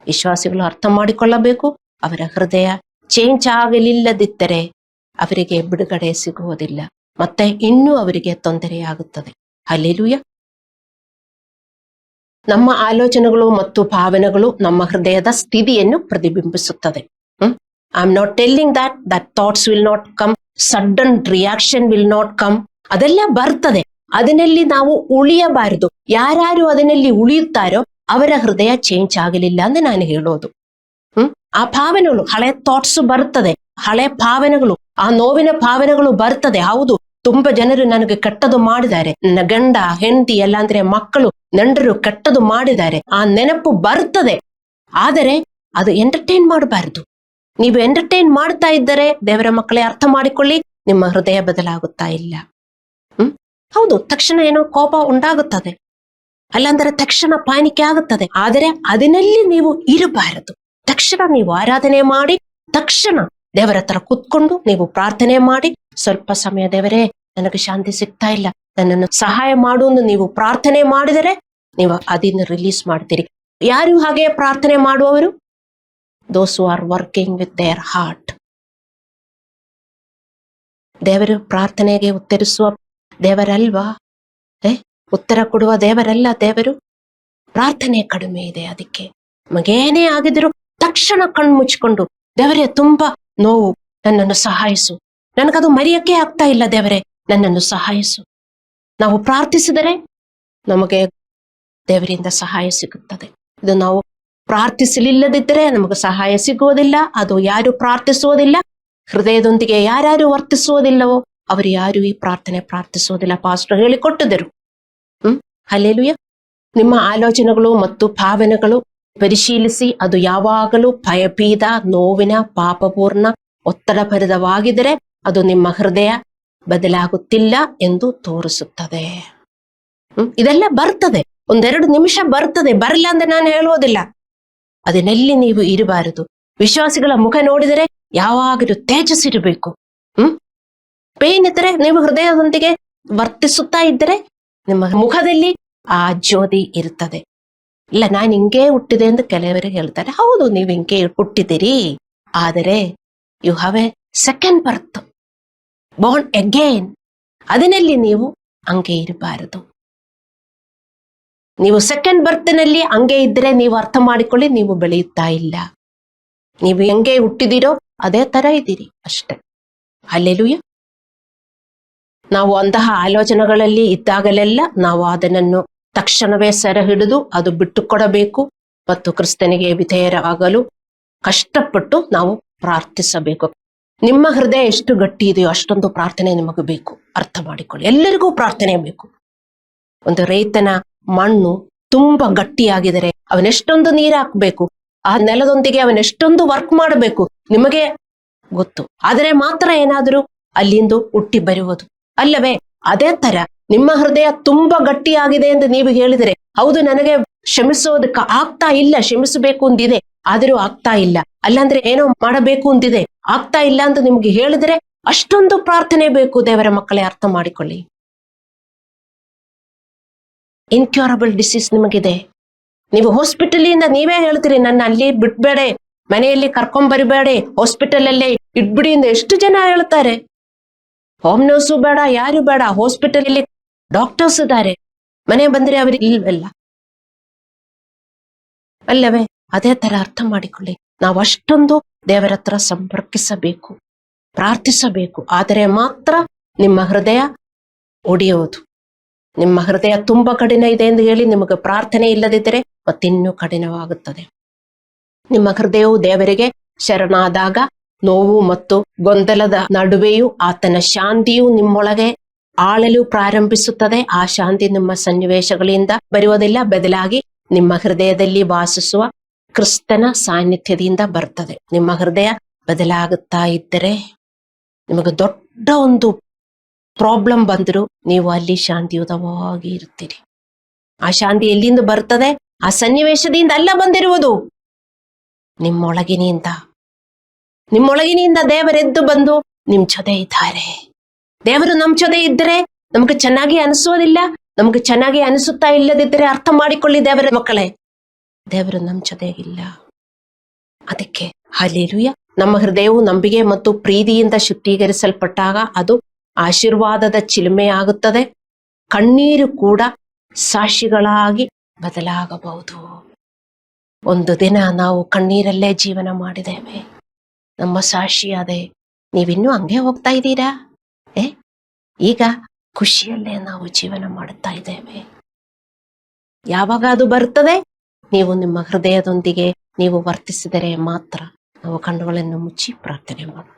ವಿಶ್ವಾಸಿಗಳು ಅರ್ಥ ಮಾಡಿಕೊಳ್ಳಬೇಕು, ಅವರ ಹೃದಯ ಚೇಂಜ್ ಆಗಲಿಲ್ಲದಿದ್ದರೆ ಅವರಿಗೆ ಬಿಡುಗಡೆ ಸಿಗುವುದಿಲ್ಲ, ಮತ್ತೆ ಇನ್ನೂ ಅವರಿಗೆ ತೊಂದರೆಯಾಗುತ್ತದೆ. ಹಲ್ಲೆಲೂಯ. ನಮ್ಮ ಆಲೋಚನೆಗಳು ಮತ್ತು ಭಾವನೆಗಳು ನಮ್ಮ ಹೃದಯದ ಸ್ಥಿತಿಯನ್ನು ಪ್ರತಿಬಿಂಬಿಸುತ್ತದೆ. I am not telling that thoughts will not come, sudden reaction will not come. ಅದೆಲ್ಲ ಬರ್ತದೆ, ಅದರಲ್ಲಿ ನಾವು ಉಳಿಯಬಾರದು. ಯಾರ್ಯಾರು ಅದರಲ್ಲಿ ಉಳಿಯುತ್ತಾರೋ ಅವರ ಹೃದಯ ಚೇಂಜ್ ಆಗಲಿಲ್ಲ ಅಂತ ನಾನು ಹೇಳೋದು. ಆ ಭಾವನೆಗಳು, ಹಳೆ ಥಾಟ್ಸ್ ಬರ್ತದೆ, ಹಳೆ ಭಾವನೆಗಳು, ಆ ನೋವಿನ ಭಾವನೆಗಳು ಬರ್ತದೆ. ಹೌದು, ತುಂಬಾ ಜನರು ನನಗೆ ಕೆಟ್ಟದು ಮಾಡಿದ್ದಾರೆ, ನನ್ನ ಗಂಡ ಹೆಂಡತಿ ಎಲ್ಲ ಅಂದ್ರೆ ಮಕ್ಕಳು ನಂಡರು ಕೆಟ್ಟದು ಮಾಡಿದ್ದಾರೆ, ಆ ನೆನಪು ಬರ್ತದೆ. ಆದರೆ ಅದು ಎಂಟರ್ಟೈನ್ ಮಾಡಬಾರದು. ನೀವು ಎಂಟರ್ಟೈನ್ ಮಾಡ್ತಾ ಇದ್ದರೆ ದೇವರ ಮಕ್ಕಳೇ ಅರ್ಥ ಮಾಡಿಕೊಳ್ಳಿ, ನಿಮ್ಮ ಹೃದಯ ಬದಲಾಗುತ್ತಾ ಇಲ್ಲ. ಹೌದು, ತಕ್ಷಣ ಏನೋ ಕೋಪ ಉಂಟಾಗುತ್ತದೆ, ಅಲ್ಲಾಂದ್ರೆ ತಕ್ಷಣ ಪಾನಿಕೆ ಆಗುತ್ತದೆ. ಆದರೆ ಅದರಲ್ಲಿ ನೀವು ಇರಬಾರದು. ತಕ್ಷಣ ನೀವು ಆರಾಧನೆ ಮಾಡಿ, ತಕ್ಷಣ ದೇವರ ಹತ್ರ ಕೂತ್ಕೊಂಡು ನೀವು ಪ್ರಾರ್ಥನೆ ಮಾಡಿ, ಸ್ವಲ್ಪ ಸಮಯ ದೇವರೇ ನನಗೆ ಶಾಂತಿ ಸಿಗ್ತಾ ಇಲ್ಲ, ನನ್ನನ್ನು ಸಹಾಯ ಮಾಡು ಎಂದು ನೀವು ಪ್ರಾರ್ಥನೆ ಮಾಡಿದರೆ ನೀವು ಅದನ್ನು ರಿಲೀಸ್ ಮಾಡ್ತೀರಿ. ಯಾರು ಹಾಗೆ ಪ್ರಾರ್ಥನೆ ಮಾಡುವವರು? Those who are working with their heart. ದೇವರು ಪ್ರಾರ್ಥನೆಗೆ ಉತ್ತರಿಸುವ ದೇವರಲ್ವಾ? ಉತ್ತರ ಕೊಡುವ ದೇವರಲ್ಲ ದೇವರು. ಪ್ರಾರ್ಥನೆ ಕಡಿಮೆ ಇದೆ, ಅದಕ್ಕೆ ನಮಗೇನೇ ಆಗಿದ್ರು ತಕ್ಷಣ ಕಣ್ಣು ಮುಚ್ಕೊಂಡು ದೇವರೇ ತುಂಬಾ ನೋವು, ನನ್ನನ್ನು ಸಹಾಯಿಸು, ನನಗದು ಮರೆಯಕ್ಕೆ ಆಗ್ತಾ ಇಲ್ಲ ದೇವರೇ, ನನ್ನನ್ನು ಸಹಾಯಿಸು. ನಾವು ಪ್ರಾರ್ಥಿಸಿದರೆ ನಮಗೆ ದೇವರಿಂದ ಸಹಾಯ ಸಿಗುತ್ತದೆ. ಇದು ನಾವು ಪ್ರಾರ್ಥಿಸಲಿಲ್ಲದಿದ್ದರೆ ನಮಗೆ ಸಹಾಯ ಸಿಗುವುದಿಲ್ಲ. ಅದು ಯಾರು ಪ್ರಾರ್ಥಿಸುವುದಿಲ್ಲ, ಹೃದಯದೊಂದಿಗೆ ಯಾರ್ಯಾರು ವರ್ತಿಸುವುದಿಲ್ಲವೋ ಅವರು ಯಾರು ಈ ಪ್ರಾರ್ಥಿಸುವುದಿಲ್ಲ. ಪಾಸ್ಟರ್ ಹೇಳಿಕೊಟ್ಟಿದ್ದರು. ಹಲ್ಲೆಲೂಯ. ನಿಮ್ಮ ಆಲೋಚನೆಗಳು ಮತ್ತು ಭಾವನೆಗಳು ಪರಿಶೀಲಿಸಿ, ಅದು ಯಾವಾಗಲೂ ಭಯಭೀತ, ನೋವಿನ, ಪಾಪಪೂರ್ಣ, ಒತ್ತಡಭರಿತವಾಗಿದ್ದರೆ ಅದು ನಿಮ್ಮ ಹೃದಯ ಬದಲಾಗುತ್ತಿಲ್ಲ ಎಂದು ತೋರಿಸುತ್ತದೆ. ಇದೆಲ್ಲ ಬರ್ತದೆ, ಒಂದೆರಡು ನಿಮಿಷ ಬರ್ತದೆ, ಬರಲ್ಲ ಅಂತ ನಾನು ಹೇಳುವುದಿಲ್ಲ. ಅದನ್ನೆಲ್ಲಿ ನೀವು ಇರಬಾರದು. ವಿಶ್ವಾಸಿಗಳ ಮುಖ ನೋಡಿದರೆ ಯಾವಾಗಲೂ ತೇಜಸ್ಸಿರಬೇಕು. ಪೇನ್ ಇದ್ದರೆ ನೀವು ಹೃದಯದೊಂದಿಗೆ ವರ್ತಿಸುತ್ತಾ ಇದ್ದರೆ ನಿಮ್ಮ ಮುಖದಲ್ಲಿ ಆ ಜ್ಯೋತಿ ಇರ್ತದೆ. ಇಲ್ಲ, ನಾನು ಹಿಂಗೆ ಹುಟ್ಟಿದೆ ಎಂದು ಕೆಲವರಿಗೆ ಹೇಳ್ತಾರೆ. ಹೌದು, ನೀವು ಹಿಂಗೆ ಹುಟ್ಟಿದಿರಿ, ಆದರೆ you have a second birth, born again. ಅದನ್ನಲ್ಲಿ ನೀವು ಹಂಗೆ ಇರಬಾರದು. ನೀವು ಸೆಕೆಂಡ್ ಬರ್ತ್ನಲ್ಲಿ ಹಂಗೆ ಇದ್ರೆ ನೀವು ಅರ್ಥ ಮಾಡಿಕೊಳ್ಳಿ, ನೀವು ಬೆಳೆಯುತ್ತಾ ಇಲ್ಲ. ನೀವು ಹೆಂಗೆ ಹುಟ್ಟಿದಿರೋ ಅದೇ ತರ ಇದ್ದೀರಿ ಅಷ್ಟೆ. ಹಲ್ಲೆಲೂಯ. ನಾವು ಅಂತಹ ಆಲೋಚನೆಗಳಲ್ಲಿ ಇದ್ದಾಗಲೆಲ್ಲ ನಾವು ಅದನ್ನು ತಕ್ಷಣವೇ ಸೆರೆ ಹಿಡಿದು ಅದು ಬಿಟ್ಟು ಕೊಡಬೇಕು ಮತ್ತು ಕ್ರಿಸ್ತನಿಗೆ ವಿಧೇಯರಾಗಲು ಕಷ್ಟಪಟ್ಟು ನಾವು ಪ್ರಾರ್ಥಿಸಬೇಕು. ನಿಮ್ಮ ಹೃದಯ ಎಷ್ಟು ಗಟ್ಟಿ ಇದೆಯೋ ಅಷ್ಟೊಂದು ಪ್ರಾರ್ಥನೆ ನಿಮಗೆ ಬೇಕು. ಅರ್ಥ ಮಾಡಿಕೊಳ್ಳಿ, ಎಲ್ಲರಿಗೂ ಪ್ರಾರ್ಥನೆ ಬೇಕು. ಒಂದು ರೈತನ ಮಣ್ಣು ತುಂಬಾ ಗಟ್ಟಿಯಾಗಿದರೆ ಅವನೆಷ್ಟೊಂದು ನೀರು ಹಾಕ್ಬೇಕು, ಆ ನೆಲದೊಂದಿಗೆ ಅವನೆಷ್ಟೊಂದು ವರ್ಕ್ ಮಾಡಬೇಕು ನಿಮಗೆ ಗೊತ್ತು. ಆದರೆ ಮಾತ್ರ ಏನಾದರೂ ಅಲ್ಲಿಂದ ಹುಟ್ಟಿ ಬರುವುದು ಅಲ್ಲವೇ? ಅದೇ ತರ ನಿಮ್ಮ ಹೃದಯ ತುಂಬಾ ಗಟ್ಟಿಯಾಗಿದೆ ಎಂದು ನೀವು ಹೇಳಿದರೆ, ಹೌದು ನನಗೆ ಕ್ಷಮಿಸೋದಕ್ಕೆ ಆಗ್ತಾ ಇಲ್ಲ, ಕ್ಷಮಿಸಬೇಕು ಅಂದಿದೆ ಆದರೂ ಆಗ್ತಾ ಇಲ್ಲ, ಅಲ್ಲಾಂದ್ರೆ ಏನೋ ಮಾಡಬೇಕು ಅಂದಿದೆ ಆಗ್ತಾ ಇಲ್ಲ ಅಂತ ನಿಮ್ಗೆ ಹೇಳಿದರೆ ಅಷ್ಟೊಂದು ಪ್ರಾರ್ಥನೆ ಬೇಕು. ದೇವರ ಮಕ್ಕಳೇ ಅರ್ಥ ಮಾಡಿಕೊಳ್ಳಿ. ಇನ್ಕ್ಯೂರಬಲ್ ಡಿಸೀಸ್ ನಿಮಗಿದೆ. ನೀವು ಹಾಸ್ಪಿಟಲಿಂದ ನೀವೇ ಹೇಳ್ತೀರಿ, ನನ್ನ ಅಲ್ಲಿ ಬಿಟ್ಬೇಡ, ಮನೆಯಲ್ಲಿ ಕರ್ಕೊಂಬರಿಬೇಡಿ, ಹಾಸ್ಪಿಟಲ್ ಅಲ್ಲೇ ಇಟ್ಬಿಡಿ ಅಂತ ಎಷ್ಟು ಜನ ಹೇಳ್ತಾರೆ. ಹೋಮ್ ನರ್ಸು ಬೇಡ, ಯಾರು ಬೇಡ, ಹಾಸ್ಪಿಟಲ್ ಅಲ್ಲಿ ಡಾಕ್ಟರ್ಸ್ ಇದ್ದಾರೆ, ಮನೆ ಬಂದ್ರೆ ಅವ್ರಿಗೆ ಇಲ್ವಲ್ಲ ಅಲ್ಲವೇ? ಅದೇ ತರ ಅರ್ಥ ಮಾಡಿಕೊಳ್ಳಿ. ನಾವು ಅಷ್ಟೊಂದು ದೇವರ ಹತ್ರ ಸಂಪರ್ಕಿಸಬೇಕು, ಪ್ರಾರ್ಥಿಸಬೇಕು. ಆದರೆ ಮಾತ್ರ ನಿಮ್ಮ ಹೃದಯ ಒಡೆಯುವುದು. ನಿಮ್ಮ ಹೃದಯ ತುಂಬಾ ಕಠಿಣ ಇದೆ ಎಂದು ಹೇಳಿ ನಿಮಗೆ ಪ್ರಾರ್ಥನೆ ಇಲ್ಲದಿದ್ದರೆ ಮತ್ತಿನ್ನೂ ಕಠಿಣವಾಗುತ್ತದೆ. ನಿಮ್ಮ ಹೃದಯವು ದೇವರಿಗೆ ಶರಣಾದಾಗ ನೋವು ಮತ್ತು ಗೊಂದಲದ ನಡುವೆಯೂ ಆತನ ಶಾಂತಿಯು ನಿಮ್ಮೊಳಗೆ ಆಳಲು ಪ್ರಾರಂಭಿಸುತ್ತದೆ. ಆ ಶಾಂತಿ ನಿಮ್ಮ ಸನ್ನಿವೇಶಗಳಿಂದ ಬರುವುದಿಲ್ಲ, ಬದಲಾಗಿ ನಿಮ್ಮ ಹೃದಯದಲ್ಲಿ ವಾಸಿಸುವ ಕ್ರಿಸ್ತನ ಸಾನ್ನಿಧ್ಯದಿಂದ ಬರ್ತದೆ. ನಿಮ್ಮ ಹೃದಯ ಬದಲಾಗುತ್ತಾ ಇದ್ದರೆ, ನಿಮಗೆ ದೊಡ್ಡ ಒಂದು ಪ್ರಾಬ್ಲಮ್ ಬಂದರೂ ನೀವು ಅಲ್ಲಿ ಶಾಂತಿಯುತವಾಗಿ ಇರ್ತೀರಿ. ಆ ಶಾಂತಿ ಎಲ್ಲಿಂದ ಬರ್ತದೆ? ಆ ಸನ್ನಿವೇಶದಿಂದ ಅಲ್ಲ ಬಂದಿರುವುದು, ನಿಮ್ಮೊಳಗಿನಿಂದ. ನಿಮ್ಮೊಳಗಿನಿಂದ ದೇವರೆದ್ದು ಬಂದು ನಿಮ್ ಜೊತೆ ಇದ್ದಾರೆ. ದೇವರು ನಮ್ ಜೊತೆ ಇದ್ದರೆ ನಮ್ಗೆ ಚೆನ್ನಾಗಿ ಅನಿಸೋದಿಲ್ಲ. ನಮ್ಗೆ ಚೆನ್ನಾಗಿ ಅನಿಸುತ್ತಾ ಇಲ್ಲದಿದ್ದರೆ ಅರ್ಥ ಮಾಡಿಕೊಳ್ಳಿ ದೇವರ ಮಕ್ಕಳೇ, ದೇವರು ನಮ್ ಜೊತೆಗಿಲ್ಲ. ಅದಕ್ಕೆ ಹಲ್ಲೆಲೂಯ. ನಮ್ಮ ಹೃದಯವು ನಂಬಿಕೆ ಮತ್ತು ಪ್ರೀತಿಯಿಂದ ಶುದ್ಧೀಕರಿಸಲ್ಪಟ್ಟಾಗ ಅದು ಆಶೀರ್ವಾದದ ಚಿಲುಮೆಯಾಗುತ್ತದೆ. ಕಣ್ಣೀರು ಕೂಡ ಸಾಕ್ಷಿಗಳಾಗಿ ಬದಲಾಗಬಹುದು. ಒಂದು ದಿನ ನಾವು ಕಣ್ಣೀರಲ್ಲೇ ಜೀವನ ಮಾಡಿದ್ದೇವೆ, ನಮ್ಮ ಸಾಕ್ಷಿಯಾದೆ. ನೀವಿನ್ನೂ ಹಂಗೆ ಹೋಗ್ತಾ ಇದ್ದೀರಾ? ಈಗ ಖುಷಿಯಲ್ಲೇ ನಾವು ಜೀವನ ಮಾಡುತ್ತಾ ಇದ್ದೇವೆ. ಯಾವಾಗ ಅದು ಬರ್ತದೆ? ನೀವು ನಿಮ್ಮ ಹೃದಯದೊಂದಿಗೆ ನೀವು ವರ್ತಿಸಿದರೆ ಮಾತ್ರ. ನಾವು ಕಣ್ಣುಗಳನ್ನು ಮುಚ್ಚಿ ಪ್ರಾರ್ಥನೆ ಮಾಡೋಣ.